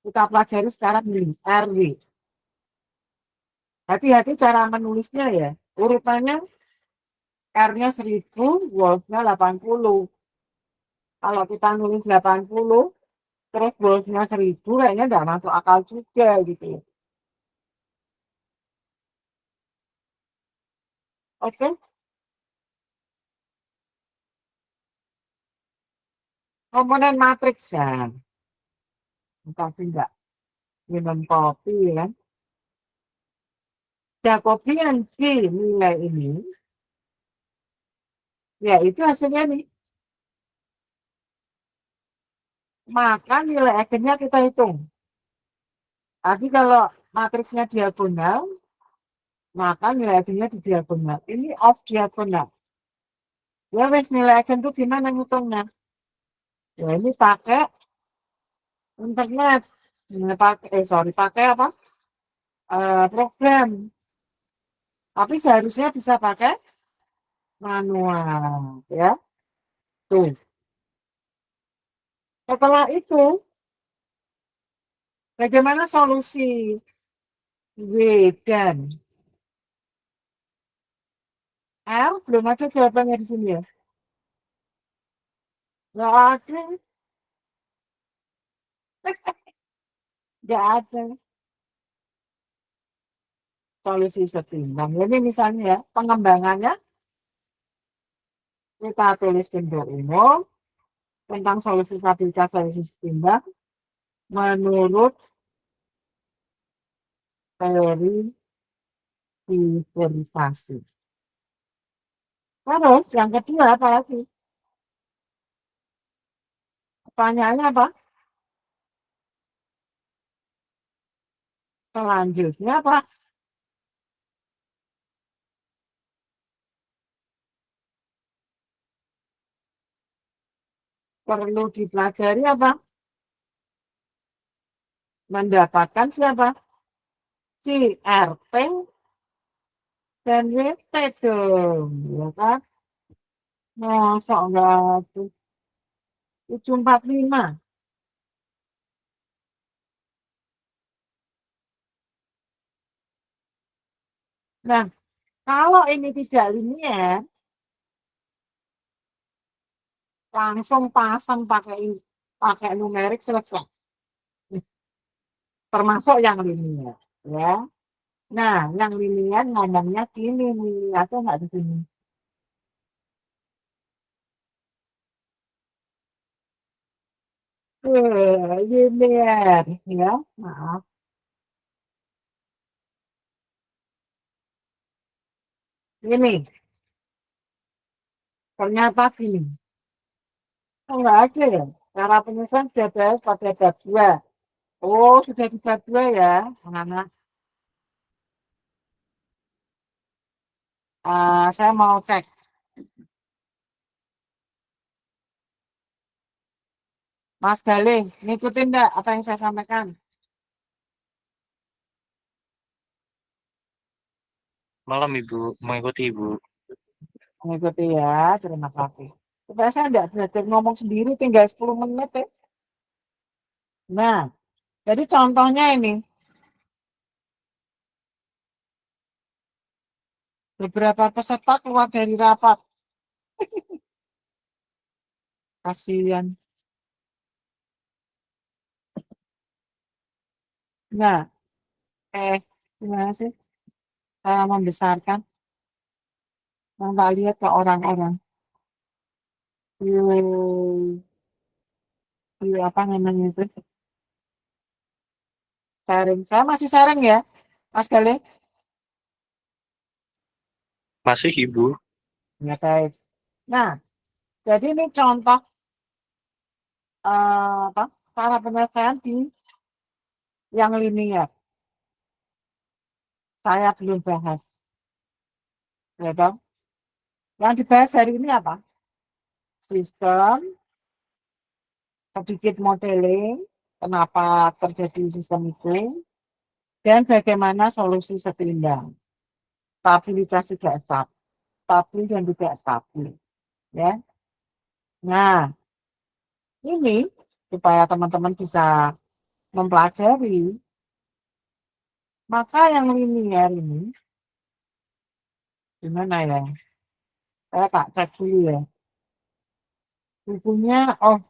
kita pelajari sekarang nih, RW. Hati-hati cara menulisnya ya. Urutannya R-nya 1000, Wolf-nya 80. Kalau kita nulis 80, terus Wolf-nya 1000, kayaknya nggak masuk akal juga gitu. Oke, komponen matriks ya. Tapi nggak minum kopi kan. Jacobian di nilai ini, ya itu hasilnya nih. Maka nilai eigennya kita hitung. Tadi kalau matriksnya diagonal, maka nilai eigennya di diagonal. Ini off diagonal. Ya wes nilai eigen itu gimana ngitungnya? Ya ini pakai internet. Nah, pakai apa? Program. Tapi seharusnya bisa pakai manual, ya. Tuh. Setelah itu, bagaimana solusi W dan R? Belum ada jawabannya di sini ya. Nggak ada, nggak ada solusi setimbang. Jadi misalnya ya, pengembangannya kita tulis bentuk umum tentang solusi stabilitas solusi setimbang menurut teori diferensiasi. Terus yang kedua apa lagi? Pertanyaannya apa? Selanjutnya apa? Perlu dipelajari apa? Mendapatkan siapa? Si RT dan WT dong, ya kan? Masa enggak tuh? 745. Nah, kalau ini tidak linier, langsung pasang pakai pakai numerik selesai. Termasuk yang linier, ya. Nah, yang linier ngomongnya gini nih, atau nggak di sini? Linier, ya. Maaf. Ini, ternyata gini. Oh, nggak ada ya? Cara penyusunan sudah bahas pada bab 2. Oh, sudah di bab 2 ya, anak-anak. Saya mau cek. Mas Galing, ngikutin enggak apa yang saya sampaikan? Malam Ibu, mengikuti Ibu. Mengikuti ya, terima kasih. Supaya saya enggak belajar ngomong sendiri, tinggal 10 menit ya. Nah, jadi contohnya ini, beberapa peserta keluar dari rapat. Kasihan. Nah, gimana sih cara membesarkan? Yang tak lihat ke orang-orang. Yuk, yuk, apa namanya itu? Sharing. Saya masih sharing ya, Mas Galing. Masih Ibu. Ya, baik. Nah, jadi ini contoh apa cara penyelesaian di yang linear. Saya belum bahas, ya dong. Yang dibahas hari ini apa? Sistem, sedikit modeling, kenapa terjadi sistem itu, dan bagaimana solusi setimbang. Stabilitas tidak stabil, stabil dan tidak stabil. Ya. Nah, ini supaya teman-teman bisa mempelajari, maka yang linear ini, gimana ya? Saya tak cek dulu ya. Bukunya, oh,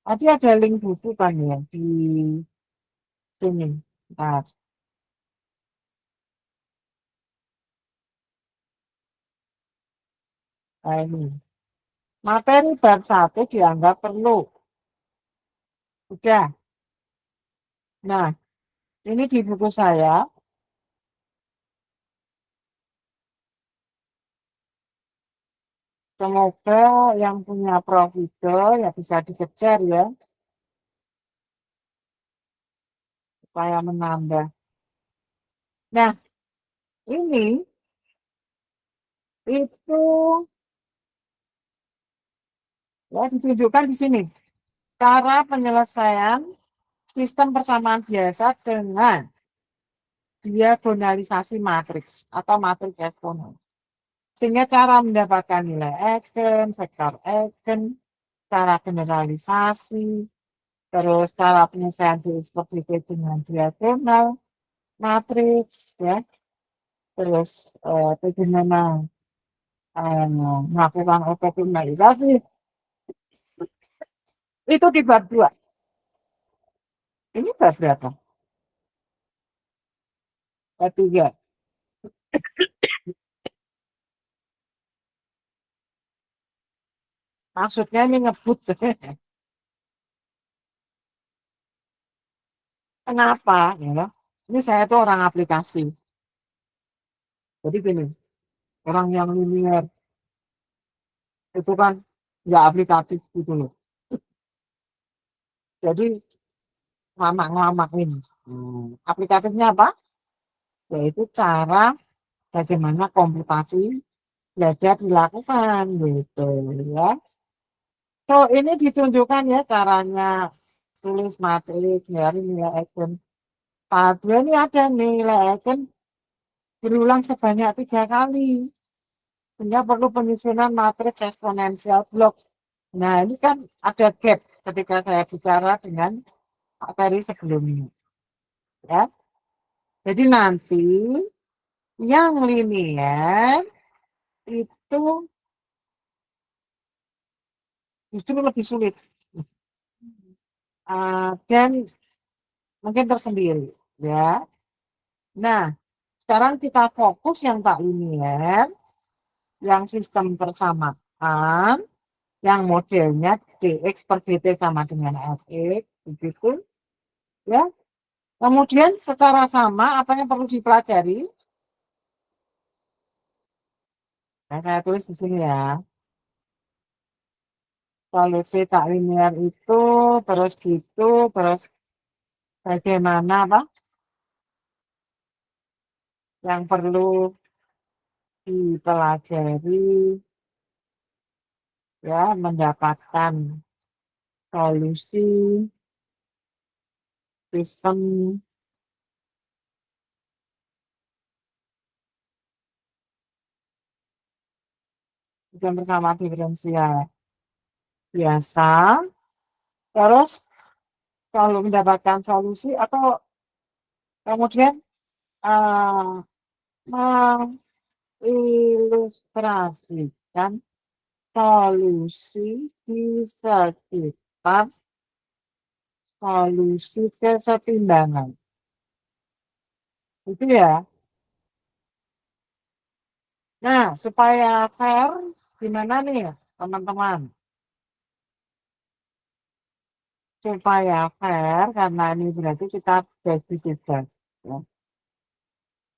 tadi ada link buku kan ya di sini. Nah, ini. Materi bab 1 dianggap perlu. Udah. Nah, ini di buku saya. Semoga yang punya provider ya bisa dikejar ya, supaya menambah. Nah, ini itu ya ditunjukkan di sini. Cara penyelesaian sistem persamaan biasa dengan diagonalisasi matriks atau matriks eksponen. Sehingga cara mendapatkan nilai eigen, vektor eigen, cara generalisasi, terus cara penyelesaian seperti itu dengan diagonal, matriks, ya, terus bagaimana melakukan optimalisasi itu di bab 2. Ini bab berapa? Bab 3. Maksudnya ini ngebut. Kenapa? Ya? Ini saya tuh orang aplikasi. Jadi gini, orang yang linear itu kan nggak aplikatif gitu loh. Jadi lama-lama ini. Aplikatifnya apa? Yaitu cara bagaimana komputasi belajar dilakukan gitu ya. So ini ditunjukkan ya caranya tulis materi dari nilai eigen. Pada ini ada nilai eigen berulang sebanyak 3 kali. Sehingga perlu penyusunan matriks eksponensial blok. Nah ini kan ada gap ketika saya bicara dengan materi sebelumnya. Ya. Jadi nanti yang linear itu justru lebih sulit dan mungkin tersendiri ya. Nah, sekarang kita fokus yang tak linear, yang sistem persamaan, yang modelnya dx per dt sama dengan fx, begitu ya. Kemudian secara sama apa yang perlu dipelajari? Nah, saya tulis di sini ya. Solusi tak linear itu terus gitu, terus bagaimana apa yang perlu dipelajari ya mendapatkan solusi sistem bersama diferensial biasa, terus selalu mendapatkan solusi atau kemudian uh, mengilustrasikan solusi di sekitar solusi kesetimbangan. Itu ya. Nah, supaya fair, gimana nih teman-teman? Supaya fair, karena ini berarti kita bagi tugas. Ya.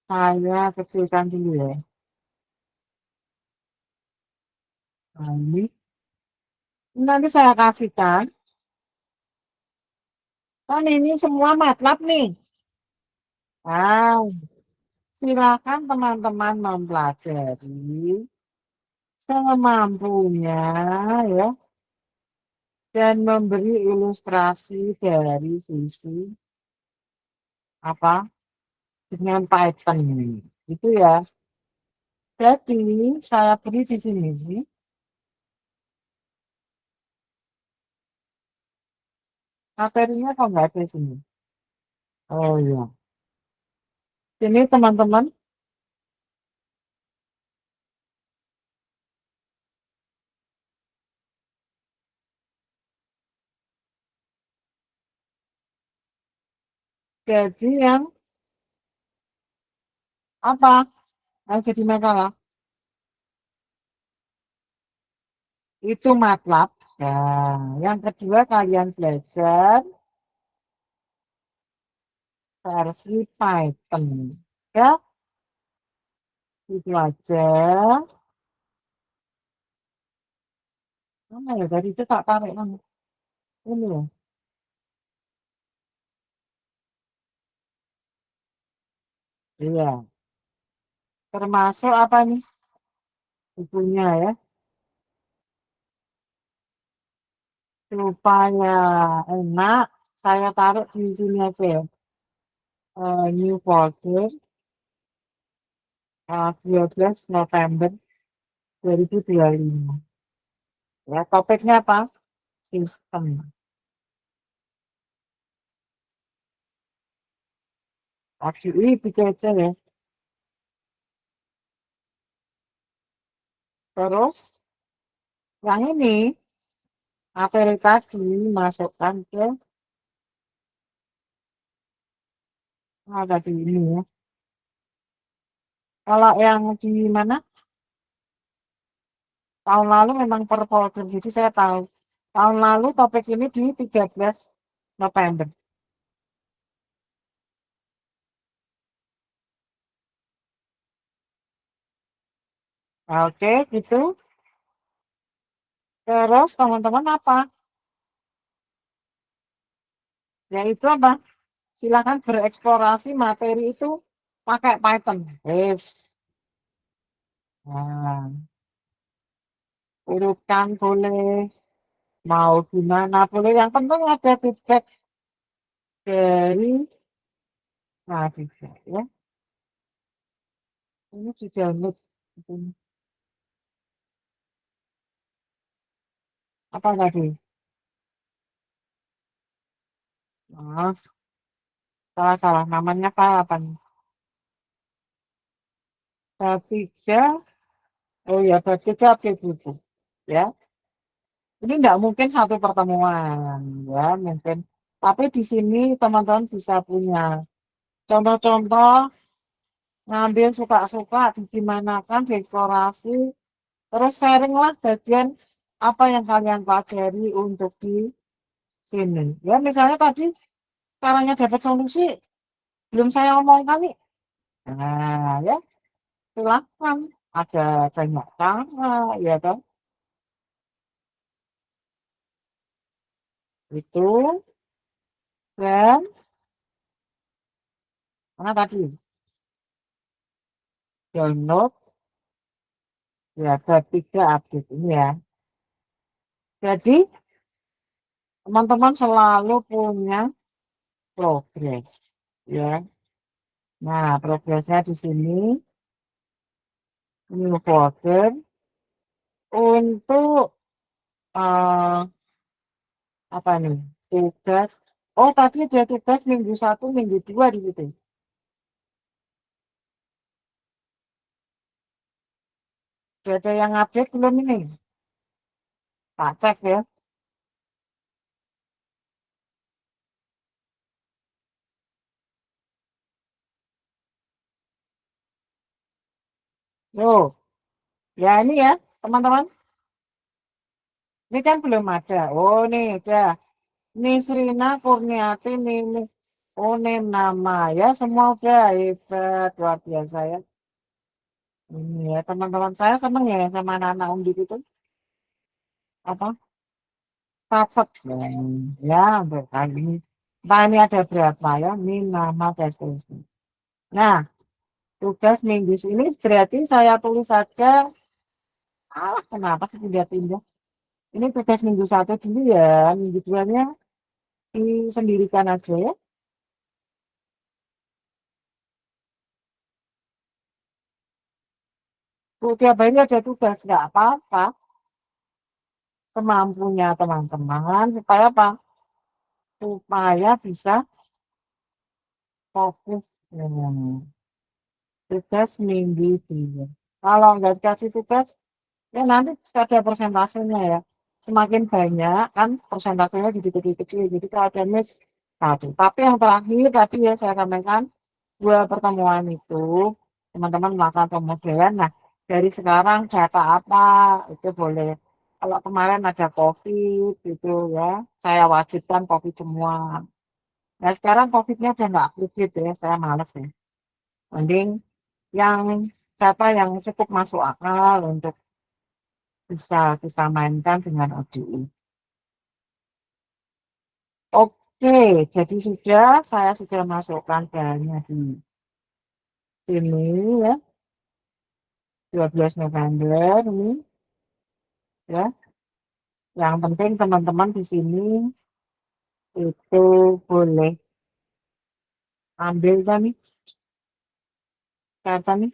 Saya kecilkan dulu ya. Nah, ini nanti saya kasihkan. Kan ini semua MATLAB nih. Nah, silakan teman-teman mempelajari semampunya ya dan memberi ilustrasi dari sisi apa dengan Python ini. Itu ya. Jadi saya beri di sini materinya kok nggak ada di sini. Oh iya. Ini teman-teman jadi yang apa yang jadi masalah itu MATLAB. Nah, yang kedua kalian belajar versi Python. Ya, itu aja. Mana ya dari itu tak tarik mana? Ini ya. Iya. Termasuk apa nih? Bukunya ya. Supaya enak Saya taruh di sini aja ya. New folder 12 November 2025. Ya, topiknya apa? Sistem. Oke, ini bikin aja ya. Terus, yang ini, materi tadi masukkan ke tadi ini ya. Kalau yang di mana? Tahun lalu memang per folder, jadi saya tahu. Tahun lalu topik ini di 13 November. Oke, gitu. Terus teman-teman apa? Yaitu apa? Silakan bereksplorasi materi itu pakai Python. Yes. Nah, urutkan boleh, mau gimana boleh. Yang penting ada feedback dari mahasiswa ya. Ini sudah download. Apa tadi? Oh, salah-salah. Namanya file apa nih? Tiga. Oh ya, tiga update buku. Ya, ini nggak mungkin satu pertemuan. Ya, mungkin. Tapi di sini teman-teman bisa punya contoh-contoh, ngambil suka-suka, digimanakan, dekorasi, terus sharing lah bagian apa yang kalian pelajari untuk di sini. Ya, misalnya tadi caranya dapat solusi, belum saya omongkan nih. Nah, ya, silahkan. Ada banyak cara, ya kan? Itu, dan, mana tadi? Download, ya, ada tiga update ini ya. Jadi, teman-teman selalu punya progres, ya. Nah, progresnya di sini, new folder, untuk eh, apa nih? Tugas. Oh, tadi ada tugas minggu satu, minggu dua di situ. Sudah ada yang update belum ini? Tak cek ya. Loh, ya ini ya, teman-teman. Ini kan belum ada. Oh, nih, udah. Nisrina Kurniati, nih. Oh, nih nama ya, semua udah hebat, luar biasa ya. Ini ya, teman-teman saya seneng ya sama anak-anak undip itu. Apa? Pacet. Ya, untuk kali ini. Nah, ini ada berapa ya? Ini nama dan seterusnya. Nah, tugas minggu ini berarti saya tulis saja. Kenapa sih pindah-pindah? Ini tugas minggu satu dulu ya. Minggu duanya disendirikan aja ya. Tiap hari ada tugas, nggak apa-apa. Semampunya teman-teman. Supaya apa? Supaya bisa fokus. Tugas minggu dua. Kalau nggak dikasih tugas, ya nanti ada persentasenya ya. Semakin banyak kan persentasenya jadi kecil-kecil. Jadi kalau ada miss satu. Tapi yang terakhir tadi ya saya sampaikan dua pertemuan itu teman-teman melakukan pemodelan. Nah, dari sekarang data apa itu boleh. Kalau kemarin ada COVID gitu ya, saya wajibkan COVID semua. Nah, sekarang COVID-nya udah nggak update ya, saya males ya. Mending yang data yang cukup masuk akal untuk bisa kita mainkan dengan ODI. Oke, jadi saya sudah masukkan bahannya di sini ya, 12 November ini ya. Yang penting teman-teman di sini itu boleh ambil kan nih, kata nih.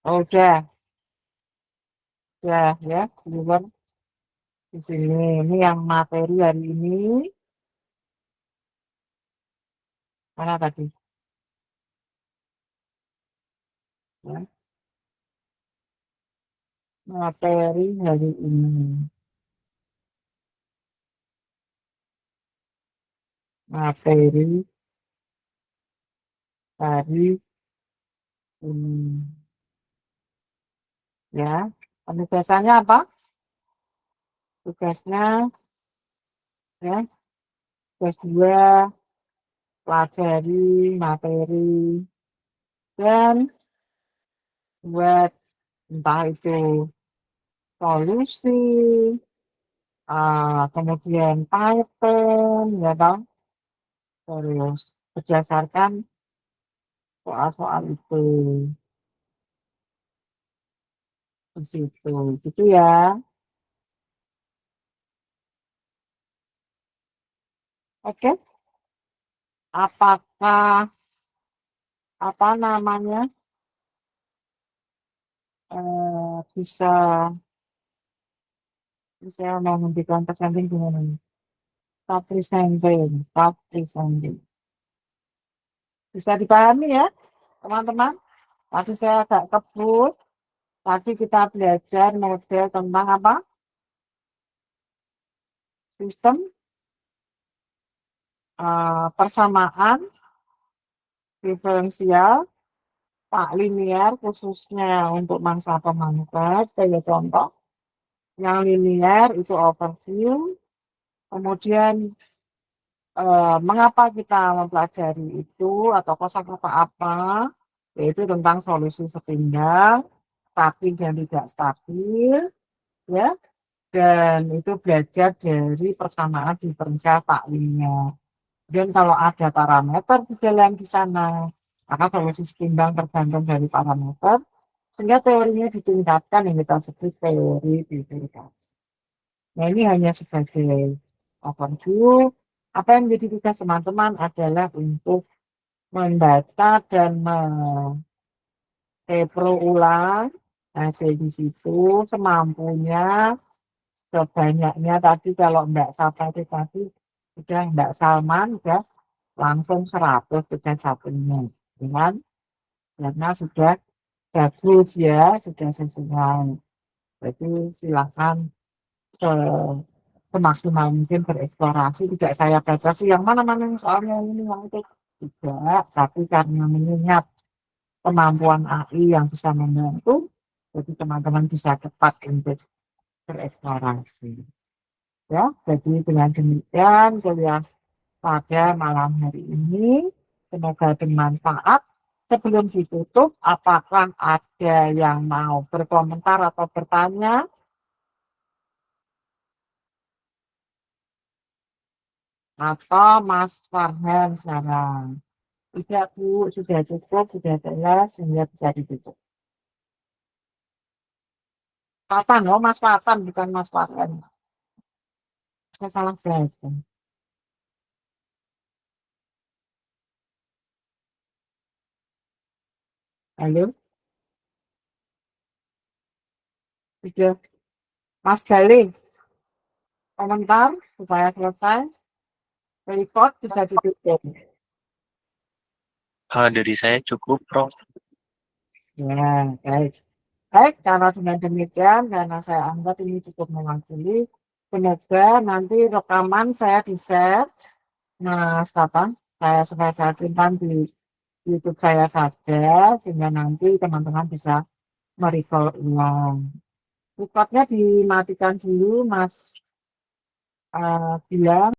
Oh, udah ya, keluar di sini. Ini yang materi hari ini. Mana tadi? Ya, materi hari ini. Materi hari ini. Ya, penugasannya apa? Tugasnya ya, tugas 2, pelajari materi dan buat entah itu solusi, kemudian pattern, ya dong, terus berdasarkan soal-soal itu di situ, gitu ya. Oke, apakah apa namanya bisa bisa menghentikan presenting gimana nih? Stop presenting. Bisa dipahami ya, teman-teman? Tadi saya agak kebut. Tadi kita belajar model tentang apa? Sistem persamaan diferensial tak linear khususnya untuk mangsa pemangkat sebagai contoh. Yang linear itu overview. Kemudian mengapa kita mempelajari itu atau kosakata apa? Yaitu tentang solusi sepindah, stabil dan tidak stabil, ya. Dan itu belajar dari persamaan diferensial tak linear. Dan kalau ada parameter di dalam di sana, maka solusi setimbang tergantung dari parameter, sehingga teorinya ditingkatkan yang kita sebut teori diferensiasi. Nah, ini hanya sebagai overview. Apa yang menjadi tugas teman-teman adalah untuk mendata dan repro ulang hasil di situ semampunya, sebanyaknya. Tadi kalau Mbak Safa itu tadi sudah Mbak Salman sudah langsung 100 sudah satunya, dengan karena sudah bagus ya, sudah sesuai. Jadi silakan semaksimal mungkin bereksplorasi, tidak saya batasi yang mana-mana soalnya ini yang itu tidak, tapi karena mengingat kemampuan AI yang bisa membantu, jadi teman-teman bisa cepat untuk bereksplorasi. Ya, jadi dengan demikian kuliah pada malam hari ini semoga bermanfaat. Sebelum ditutup, apakah ada yang mau berkomentar atau bertanya? Atau Mas Farhan sekarang? Tidak Bu, sudah cukup, sudah jelas, sehingga bisa ditutup. Patan, oh Mas Patan, bukan Mas Farhan. Saya salah baca. Halo, sudah. Mas Galih, komentar supaya selesai. Record bisa ditutup. Dari saya cukup, Prof. Ya, baik. Baik, karena dengan demikian, karena saya anggap ini cukup mewakili, semoga nanti rekaman saya di-share, Mas apa, supaya saya simpan di YouTube saya saja, sehingga nanti teman-teman bisa merecall ulang. Recordnya dimatikan dulu, Mas Bilang.